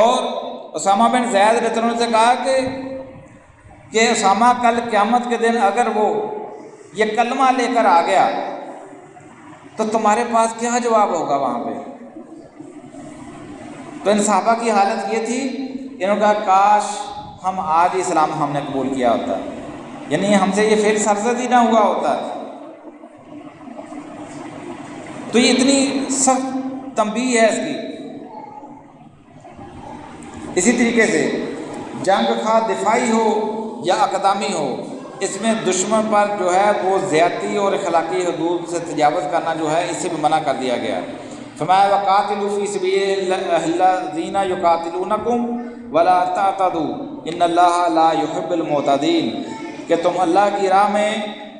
اور اسامہ بن زید رضی اللہ عنہ سے کہا کہ اسامہ کل قیامت کے دن اگر وہ یہ کلمہ لے کر آ گیا تو تمہارے پاس کیا جواب ہوگا وہاں پہ؟ تو ان صحابہ کی حالت یہ تھی، انہوں نے کہا کاش ہم آج اسلام ہم نے قبول کیا ہوتا۔ یعنی ہم سے یہ فعل سرزد ہی نہ ہوا ہوتا تو یہ اتنی سخت تنبیہ ہے اس کی۔ اسی طریقے سے جنگ خواہ دفاعی ہو یا اقدامی ہو، اس میں دشمن پر جو ہے وہ زیادتی اور اخلاقی حدود سے تجاوز کرنا جو ہے اس سے بھی منع کر دیا گیا۔ فرمایا وقاتلوا فی سبیل الذین یقاتلونکم ولا تعتدوا ان اللہ لا یحب المعتدین، کہ تم اللہ کی راہ میں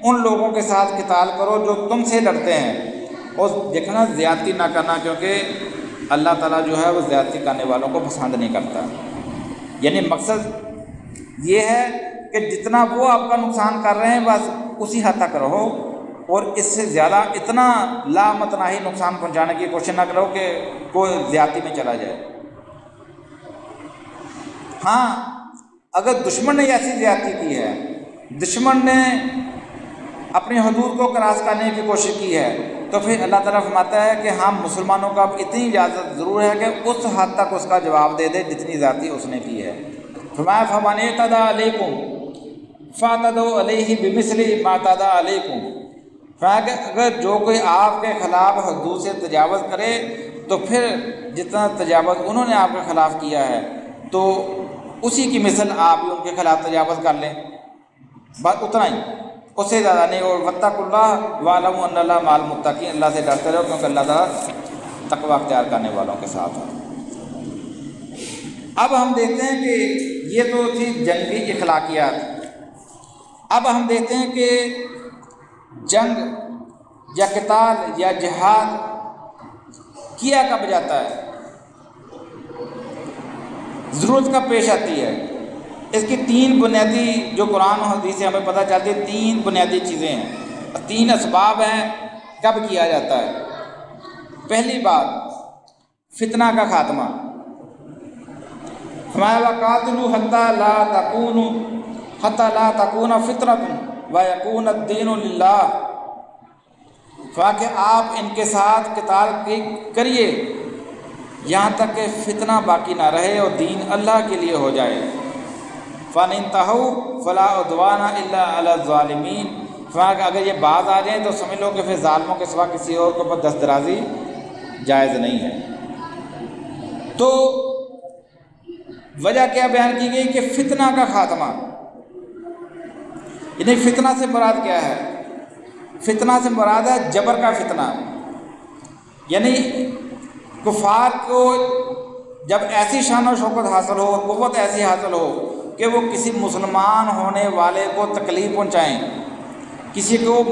ان لوگوں کے ساتھ قتال کرو جو تم سے لڑتے ہیں، اور دیکھنا زیادتی نہ کرنا، کیونکہ اللہ تعالیٰ جو ہے وہ زیادتی کرنے والوں کو پسند نہیں کرتا۔ یعنی مقصد یہ ہے کہ جتنا وہ آپ کا نقصان کر رہے ہیں بس اسی حد تک رہو، اور اس سے زیادہ اتنا لامتناہی نقصان پہنچانے کی کوشش نہ کرو کہ کوئی زیادتی میں چلا جائے۔ ہاں اگر دشمن نے ایسی زیادتی کی ہے، دشمن نے اپنی حدود کو کراس کرنے کی کوشش کی ہے، تو پھر اللہ تعالیٰ فرماتا ہے کہ ہم مسلمانوں کو اب اتنی اجازت ضرور ہے کہ اس حد تک اس کا جواب دے دے جتنی زیادتی اس نے کی ہے۔ فرمایا فمن اعتدی علیکم فاعتدوا علیہ بمثل ما اعتدی علیکم، فرمایا کہ اگر جو کوئی آپ کے خلاف حدود سے تجاوز کرے تو پھر جتنا تجاوز انہوں نے آپ کے خلاف کیا ہے تو اسی کی مثل آپ بھی ان کے خلاف تجاوز کر لیں، بس اتنا ہی، اس سے زیادہ نہیں۔ اور واتقوا اللہ واعلموا ان اللہ مع المتقین، اللہ سے ڈرتے رہو کیونکہ اللہ تعالیٰ تقوی اختیار کرنے والوں کے ساتھ ہے۔ اب ہم دیکھتے ہیں کہ یہ تو تھی جنگی اخلاقیات، اب ہم دیکھتے ہیں کہ جنگ یا قتال یا جہاد کیا کب جاتا ہے، ضرورت کب پیش آتی ہے۔ اس کی تین بنیادی جو قرآن و حدیث سے ہمیں پتہ چلتی ہے، تین بنیادی چیزیں ہیں، تین اسباب ہیں کب کیا جاتا ہے۔ پہلی بات فتنہ کا خاتمہ، فرمایا وقاتلوا حتی لا تکون فتنۃ ویکون الدین للہ، فرمایا کہ آپ ان کے ساتھ قتال کریے یہاں تک کہ فتنہ باقی نہ رہے اور دین اللہ کے لیے ہو جائے۔ فَإِنِ انْتَهَوْا فَلَا عُدْوَانَ إِلَّا عَلَى الظَّالِمِينَ، فرمایا کہ اگر یہ باز آ جائیں تو سمجھ لو کہ پھر ظالموں کے سوا کسی اور کے اوپر دست درازی جائز نہیں ہے۔ تو وجہ کیا بیان کی گئی کہ فتنہ کا خاتمہ، یعنی فتنہ سے مراد کیا ہے؟ فتنہ سے مراد ہے جبر کا فتنہ، یعنی کفار کو جب ایسی شان و شوکت حاصل ہو اور قوت ایسی حاصل ہو کہ وہ کسی مسلمان ہونے والے کو تکلیف پہنچائیں، کسی کو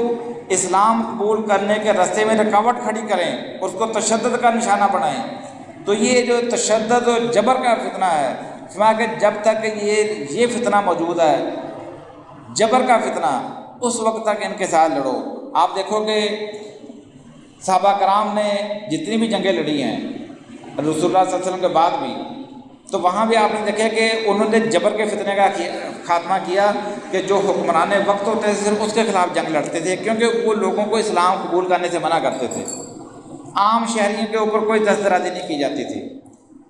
اسلام قبول کرنے کے راستے میں رکاوٹ کھڑی کریں، اس کو تشدد کا نشانہ بنائیں، تو یہ جو تشدد و جبر کا فتنہ ہے، فرمایا کہ جب تک یہ فتنہ موجود ہے، جبر کا فتنہ، اس وقت تک ان کے ساتھ لڑو۔ آپ دیکھو کہ صحابہ کرام نے جتنی بھی جنگیں لڑی ہیں رسول اللہ صلی اللہ علیہ وسلم کے بعد بھی، تو وہاں بھی آپ نے دیکھا کہ انہوں نے جبر کے فتنے کا خاتمہ کیا کہ جو حکمران وقت ہوتے تھے صرف اس کے خلاف جنگ لڑتے تھے، کیونکہ وہ لوگوں کو اسلام قبول کرنے سے منع کرتے تھے۔ عام شہریوں کے اوپر کوئی دست درازی نہیں کی جاتی تھی،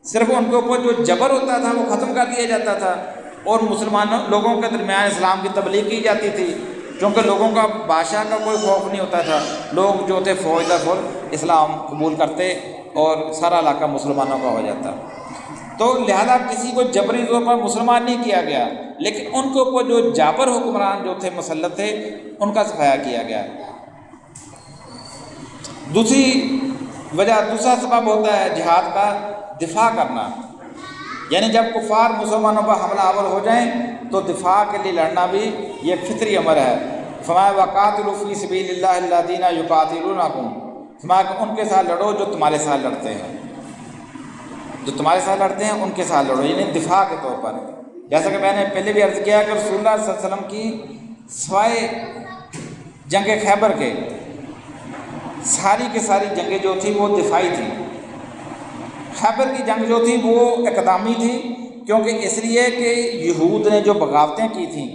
صرف ان کے اوپر جو جبر ہوتا تھا وہ ختم کر دیا جاتا تھا، اور مسلمانوں لوگوں کے درمیان اسلام کی تبلیغ کی جاتی تھی، کیونکہ لوگوں کا بادشاہ کا کوئی خوف نہیں ہوتا تھا، لوگ جو تھے فوج در فوج اسلام قبول کرتے اور سارا علاقہ مسلمانوں کا ہو جاتا۔ تو لہذا کسی کو جبری طور پر مسلمان نہیں کیا گیا، لیکن ان کے اوپر جو جابر حکمران جو تھے مسلط تھے ان کا صفایا کیا گیا۔ دوسرا سبب ہوتا ہے جہاد کا دفاع کرنا، یعنی جب کفار مسلمانوں پر حملہ آور ہو جائیں تو دفاع کے لیے لڑنا بھی یہ فطری امر ہے۔ فرمایا وقاتلوا فی سبیل اللہ الذین یقاتلونکم، فرمایا کہ ان کے ساتھ لڑو جو تمہارے ساتھ لڑتے ہیں، جو تمہارے ساتھ لڑتے ہیں ان کے ساتھ لڑو، یعنی دفاع کے طور پر۔ جیسا کہ میں نے پہلے بھی عرض کیا کہ رسول اللہ صلی اللہ علیہ وسلم کی سوائے جنگ خیبر کے ساری کی ساری جنگیں جو تھیں وہ دفاعی تھیں۔ خیبر کی جنگ جو تھی وہ اقدامی تھی، کیونکہ اس لیے کہ یہود نے جو بغاوتیں کی تھیں،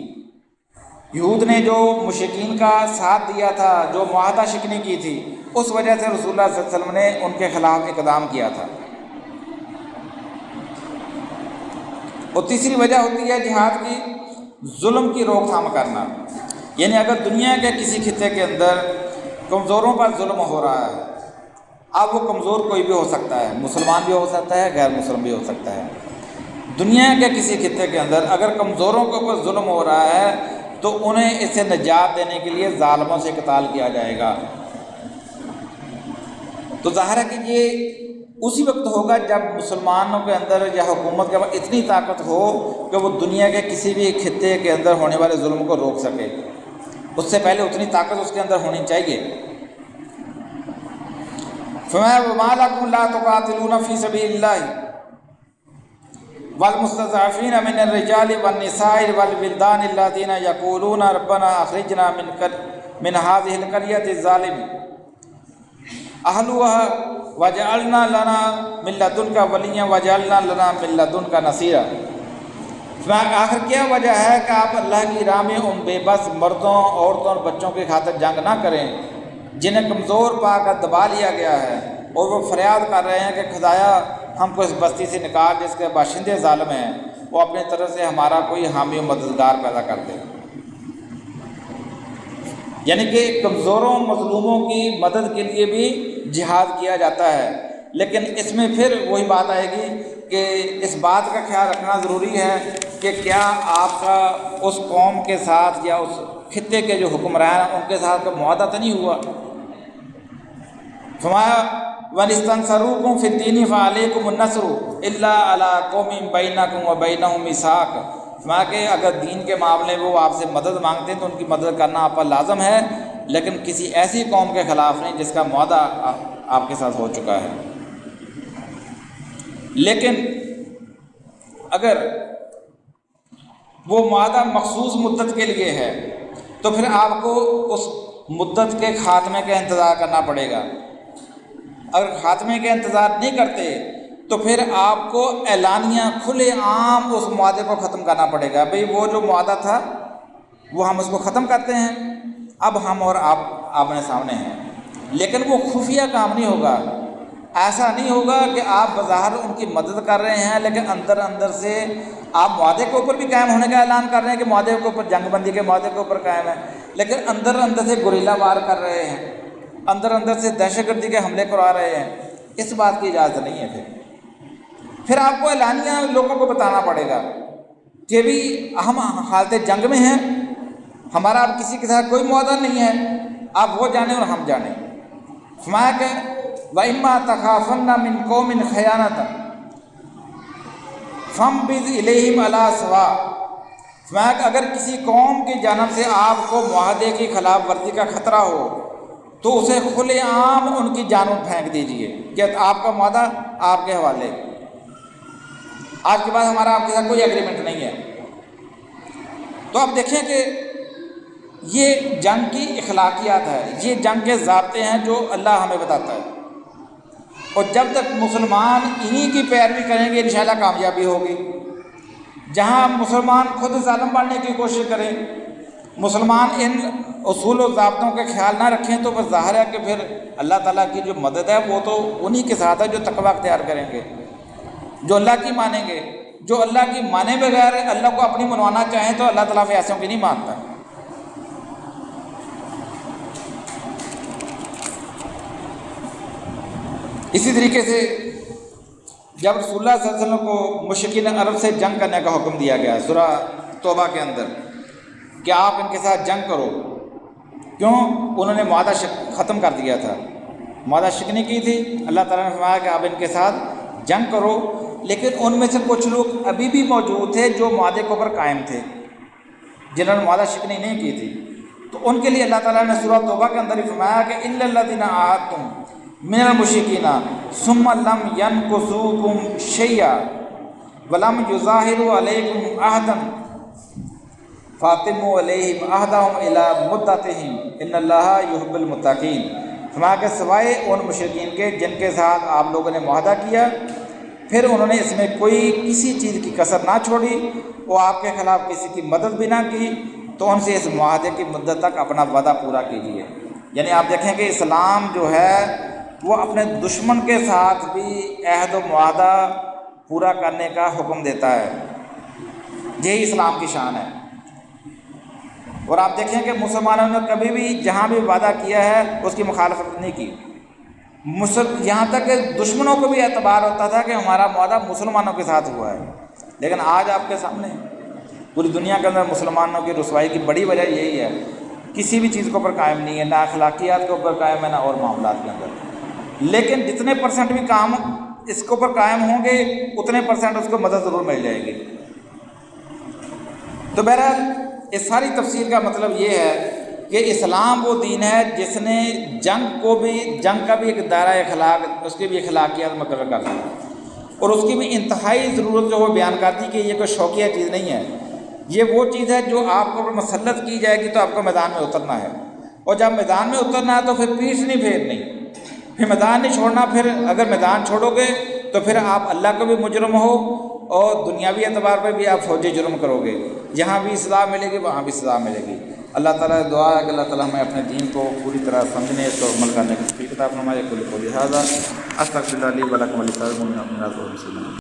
یہود نے جو مشرکین کا ساتھ دیا تھا، جو معاہدہ شکنی کی تھی، اس وجہ سے رسول اللہ صلی اللہ علیہ وسلم نے ان کے خلاف اقدام کیا تھا۔ اور تیسری وجہ ہوتی ہے جہاد کی ظلم کی روک تھام کرنا، یعنی اگر دنیا کے کسی خطے کے اندر کمزوروں پر ظلم ہو رہا ہے، اب وہ کمزور کوئی بھی ہو سکتا ہے، مسلمان بھی ہو سکتا ہے، غیر مسلم بھی ہو سکتا ہے، دنیا کے کسی خطے کے اندر اگر کمزوروں کے اوپر ظلم ہو رہا ہے تو انہیں اس سے نجات دینے کے لیے ظالموں سے قتال کیا جائے گا۔ تو ظاہر ہے کہ یہ اسی وقت ہوگا جب مسلمانوں کے اندر یا حکومت کے پاس اتنی طاقت ہو کہ وہ دنیا کے کسی بھی خطے کے اندر ہونے والے ظلم کو روک سکے، اس سے پہلے اتنی طاقت اس کے اندر ہونی چاہیے۔ فرمایا وَمَا لَكُمْ لَا تُقَاتِلُونَ فِي سَبِيلِ اللَّهِ وَالْمُسْتَضْعَفِينَ مِنَ الرِّجَالِ وَالنِّسَاءِ وَالْوِلْدَانِ الَّذِينَ يَقُولُونَ رَبَّنَا أَخْرِجْنَا مِنْ هَٰذِهِ الْقَرْيَةِ الظَّالِمِ أَهْلُهَا وَاجْعَلْ لَنَا مِن لَّدُنكَ وَلِيًّا وَاجْعَلْ لَنَا مِن لَّدُنكَ نَصِيرًا۔ آخر کیا وجہ ہے کہ آپ اللہ کی راہ میں ان بے بس مردوں، عورتوں اور بچوں کی خاطر جنگ نہ کریں جنہیں کمزور پا کر دبا لیا گیا ہے، اور وہ فریاد کر رہے ہیں کہ خدایا ہم کو اس بستی سے نکال جس کے باشندے ظالم ہیں، وہ اپنی طرف سے ہمارا کوئی حامی و مددگار پیدا کر دے۔ یعنی کہ کمزوروں مظلوموں کی مدد کے لیے بھی جہاد کیا جاتا ہے، لیکن اس میں پھر وہی بات آئے گی کہ اس بات کا خیال رکھنا ضروری ہے کہ کیا آپ کا اس قوم کے ساتھ یا اس خطے کے جو حکمران ہیں ان کے ساتھ کا معاہدہ تو نہیں ہوا۔ فرمایا وَنِسْتَنْصَرُوكُمْ فِي الدِّينِ فَعَلَيْكُمُ النَّصْرُ إِلَّا عَلَىٰ قَوْمٍ بَيْنَكُمْ وَبَيْنَهُم مِّيثَاقٌ۔ فرمایا کہ اگر دین کے معاملے میں وہ آپ سے مدد مانگتے ہیں تو ان کی مدد کرنا آپ پر لازم ہے، لیکن کسی ایسی قوم کے خلاف نہیں جس کا معاہدہ آپ کے ساتھ ہو چکا ہے۔ لیکن اگر وہ معاہدہ مخصوص مدت کے لیے ہے تو پھر آپ کو اس مدت کے خاتمے کا انتظار کرنا پڑے گا۔ اگر خاتمے کا انتظار نہیں کرتے تو پھر آپ کو اعلانیہ کھلے عام اس معاہدے کو ختم کرنا پڑے گا۔ بھئی وہ جو معاہدہ تھا وہ ہم اس کو ختم کرتے ہیں، اب ہم اور آپ آمنے سامنے ہیں، لیکن وہ خفیہ کام نہیں ہوگا۔ ایسا نہیں ہوگا کہ آپ بظاہر ان کی مدد کر رہے ہیں لیکن اندر اندر سے آپ معاہدے کے اوپر بھی قائم ہونے کا اعلان کر رہے ہیں کہ معاہدے کے اوپر جنگ بندی کے معاہدے کے اوپر قائم ہے، لیکن اندر اندر سے گوریلا وار کر رہے ہیں، اندر اندر سے دہشت گردی کے حملے کروا رہے ہیں۔ اس بات کی اجازت نہیں ہے۔ پھر آپ کو اعلانیہ لوگوں کو بتانا پڑے گا کہ بھی ہم حالت جنگ میں ہیں، ہمارا اب کسی کے ساتھ کوئی معاہدہ نہیں ہے، آپ وہ جانیں اور ہم جانیں۔ فرمایا کہ وَإِمَّا تَخَافَنَّ مِن قَوْمٍ خِيَانَةً فَانبِذْ إِلَيْهِمْ عَلَىٰ سَوَاءٍ۔ فرمایا کہ اگر کسی قوم کی جانب سے آپ کو معاہدے کی خلاف ورزی کا خطرہ ہو تو اسے کھلے عام ان کی جانب پھینک دیجئے کہ آپ کا معاہدہ آپ کے حوالے، آج کے بعد ہمارا آپ کے ساتھ کوئی ایگریمنٹ نہیں ہے۔ تو آپ دیکھیں کہ یہ جنگ کی اخلاقیات ہے، یہ جنگ کے ضابطے ہیں جو اللہ ہمیں بتاتا ہے، اور جب تک مسلمان انہی کی پیروی کریں گے انشاءاللہ کامیابی ہوگی۔ جہاں مسلمان خود ظالم بننے کی کوشش کریں، مسلمان ان اصول و ضابطوں کا خیال نہ رکھیں تو بس ظاہر ہے کہ پھر اللہ تعالیٰ کی جو مدد ہے وہ تو انہی کے ساتھ ہے جو تقویٰ اختیار کریں گے، جو اللہ کی مانیں گے۔ جو اللہ کی مانے بغیر اللہ کو اپنی منوانا چاہیں تو اللہ تعالیٰ ایسوں کی نہیں مانتا۔ اسی طریقے سے جب رسول اللہ صلی اللہ علیہ وسلم کو مشرکین عرب سے جنگ کرنے کا حکم دیا گیا سورہ توبہ کے اندر کہ آپ ان کے ساتھ جنگ کرو، کیوں؟ انہوں نے معاہدہ ختم کر دیا تھا، معاہدہ شکنی کی تھی۔ اللہ تعالیٰ نے فرمایا کہ آپ ان کے ساتھ جنگ کرو، لیکن ان میں سے کچھ لوگ ابھی بھی موجود تھے جو معاہدے کے اوپر قائم تھے، جنہوں نے معاہدہ شکنی نہیں کی تھی، تو ان کے لیے اللہ تعالیٰ نے سورہ توبہ کے اندر ہی فرمایا کہ إِلَّا الَّذِينَ عَاهَدتُّم مِّنَ الْمُشْرِكِينَ ثُمَّ لَمْ يَنْقُصُوكُمْ شَيْئًا وَلَمْ يُظَاهِرُوا عَلَيْكُمْ عَهْدًا فَأَتِمُّوا عَلَيْهِمْ عَهْدَهُمْ إِلَىٰ مُدَّتِهِمْ إِنَّ اللَّهَ يُحِبُّ الْمُتَّقِينَ۔ فرمایا کہ سوائے ان مشرکین کے جن کے ساتھ آپ لوگوں نے معاہدہ کیا، پھر انہوں نے اس میں کوئی کسی چیز کی کسر نہ چھوڑی، وہ آپ کے خلاف کسی کی مدد بھی نہ کی، تو ان سے اس معاہدے کی مدت تک اپنا وعدہ پورا کیجیے۔ یعنی آپ دیکھیں کہ اسلام جو ہے وہ اپنے دشمن کے ساتھ بھی عہد و معاہدہ پورا کرنے کا حکم دیتا ہے، یہی اسلام کی شان ہے۔ اور آپ دیکھیں کہ مسلمانوں نے کبھی بھی جہاں بھی وعدہ کیا ہے اس کی مخالفت نہیں کی. یہاں تک کہ دشمنوں کو بھی اعتبار ہوتا تھا کہ ہمارا معاہدہ مسلمانوں کے ساتھ ہوا ہے. لیکن آج آپ کے سامنے پوری دنیا کے اندر مسلمانوں کی رسوائی کی بڑی وجہ یہی ہے، کسی بھی چیز کے اوپر قائم نہیں ہے، نہ اخلاقیات کے اوپر قائم ہے، نہ اور معاملات کے اندر. لیکن جتنے پرسنٹ بھی کام اس کے اوپر قائم ہوں گے اتنے پرسنٹ اس کو مدد ضرور مل جائے گی. تو بہرحال اس ساری تفسیر کا مطلب یہ ہے کہ اسلام وہ دین ہے جس نے جنگ کا بھی ایک دائرہ اخلاق، اس کی بھی اخلاقیات مقرر کر دی، اور اس کی بھی انتہائی ضرورت جو وہ بیان کرتی کہ یہ کوئی شوقیہ چیز نہیں ہے، یہ وہ چیز ہے جو آپ کو مسلط کی جائے گی تو آپ کو میدان میں اترنا ہے. اور جب میدان میں اترنا ہے تو پھر پیٹھ نہیں پھیرنی، پھر میدان نہیں چھوڑنا. پھر اگر میدان چھوڑو گے تو پھر آپ اللہ کو بھی مجرم ہو اور دنیاوی اعتبار پہ بھی آپ فوجی جرم کرو گے. جہاں بھی سزا ملے گی وہاں بھی سزا ملے گی. اللہ تعالیٰ دعا ہے کہ اللہ تعالیٰ ہمیں اپنے دین کو پوری طرح سمجھنے، اس کو عمل کرنے کی توفیق عطا فرمائے. کل قولی ھذا استغفر اللہ لی و لکم ولسائر المؤمنین.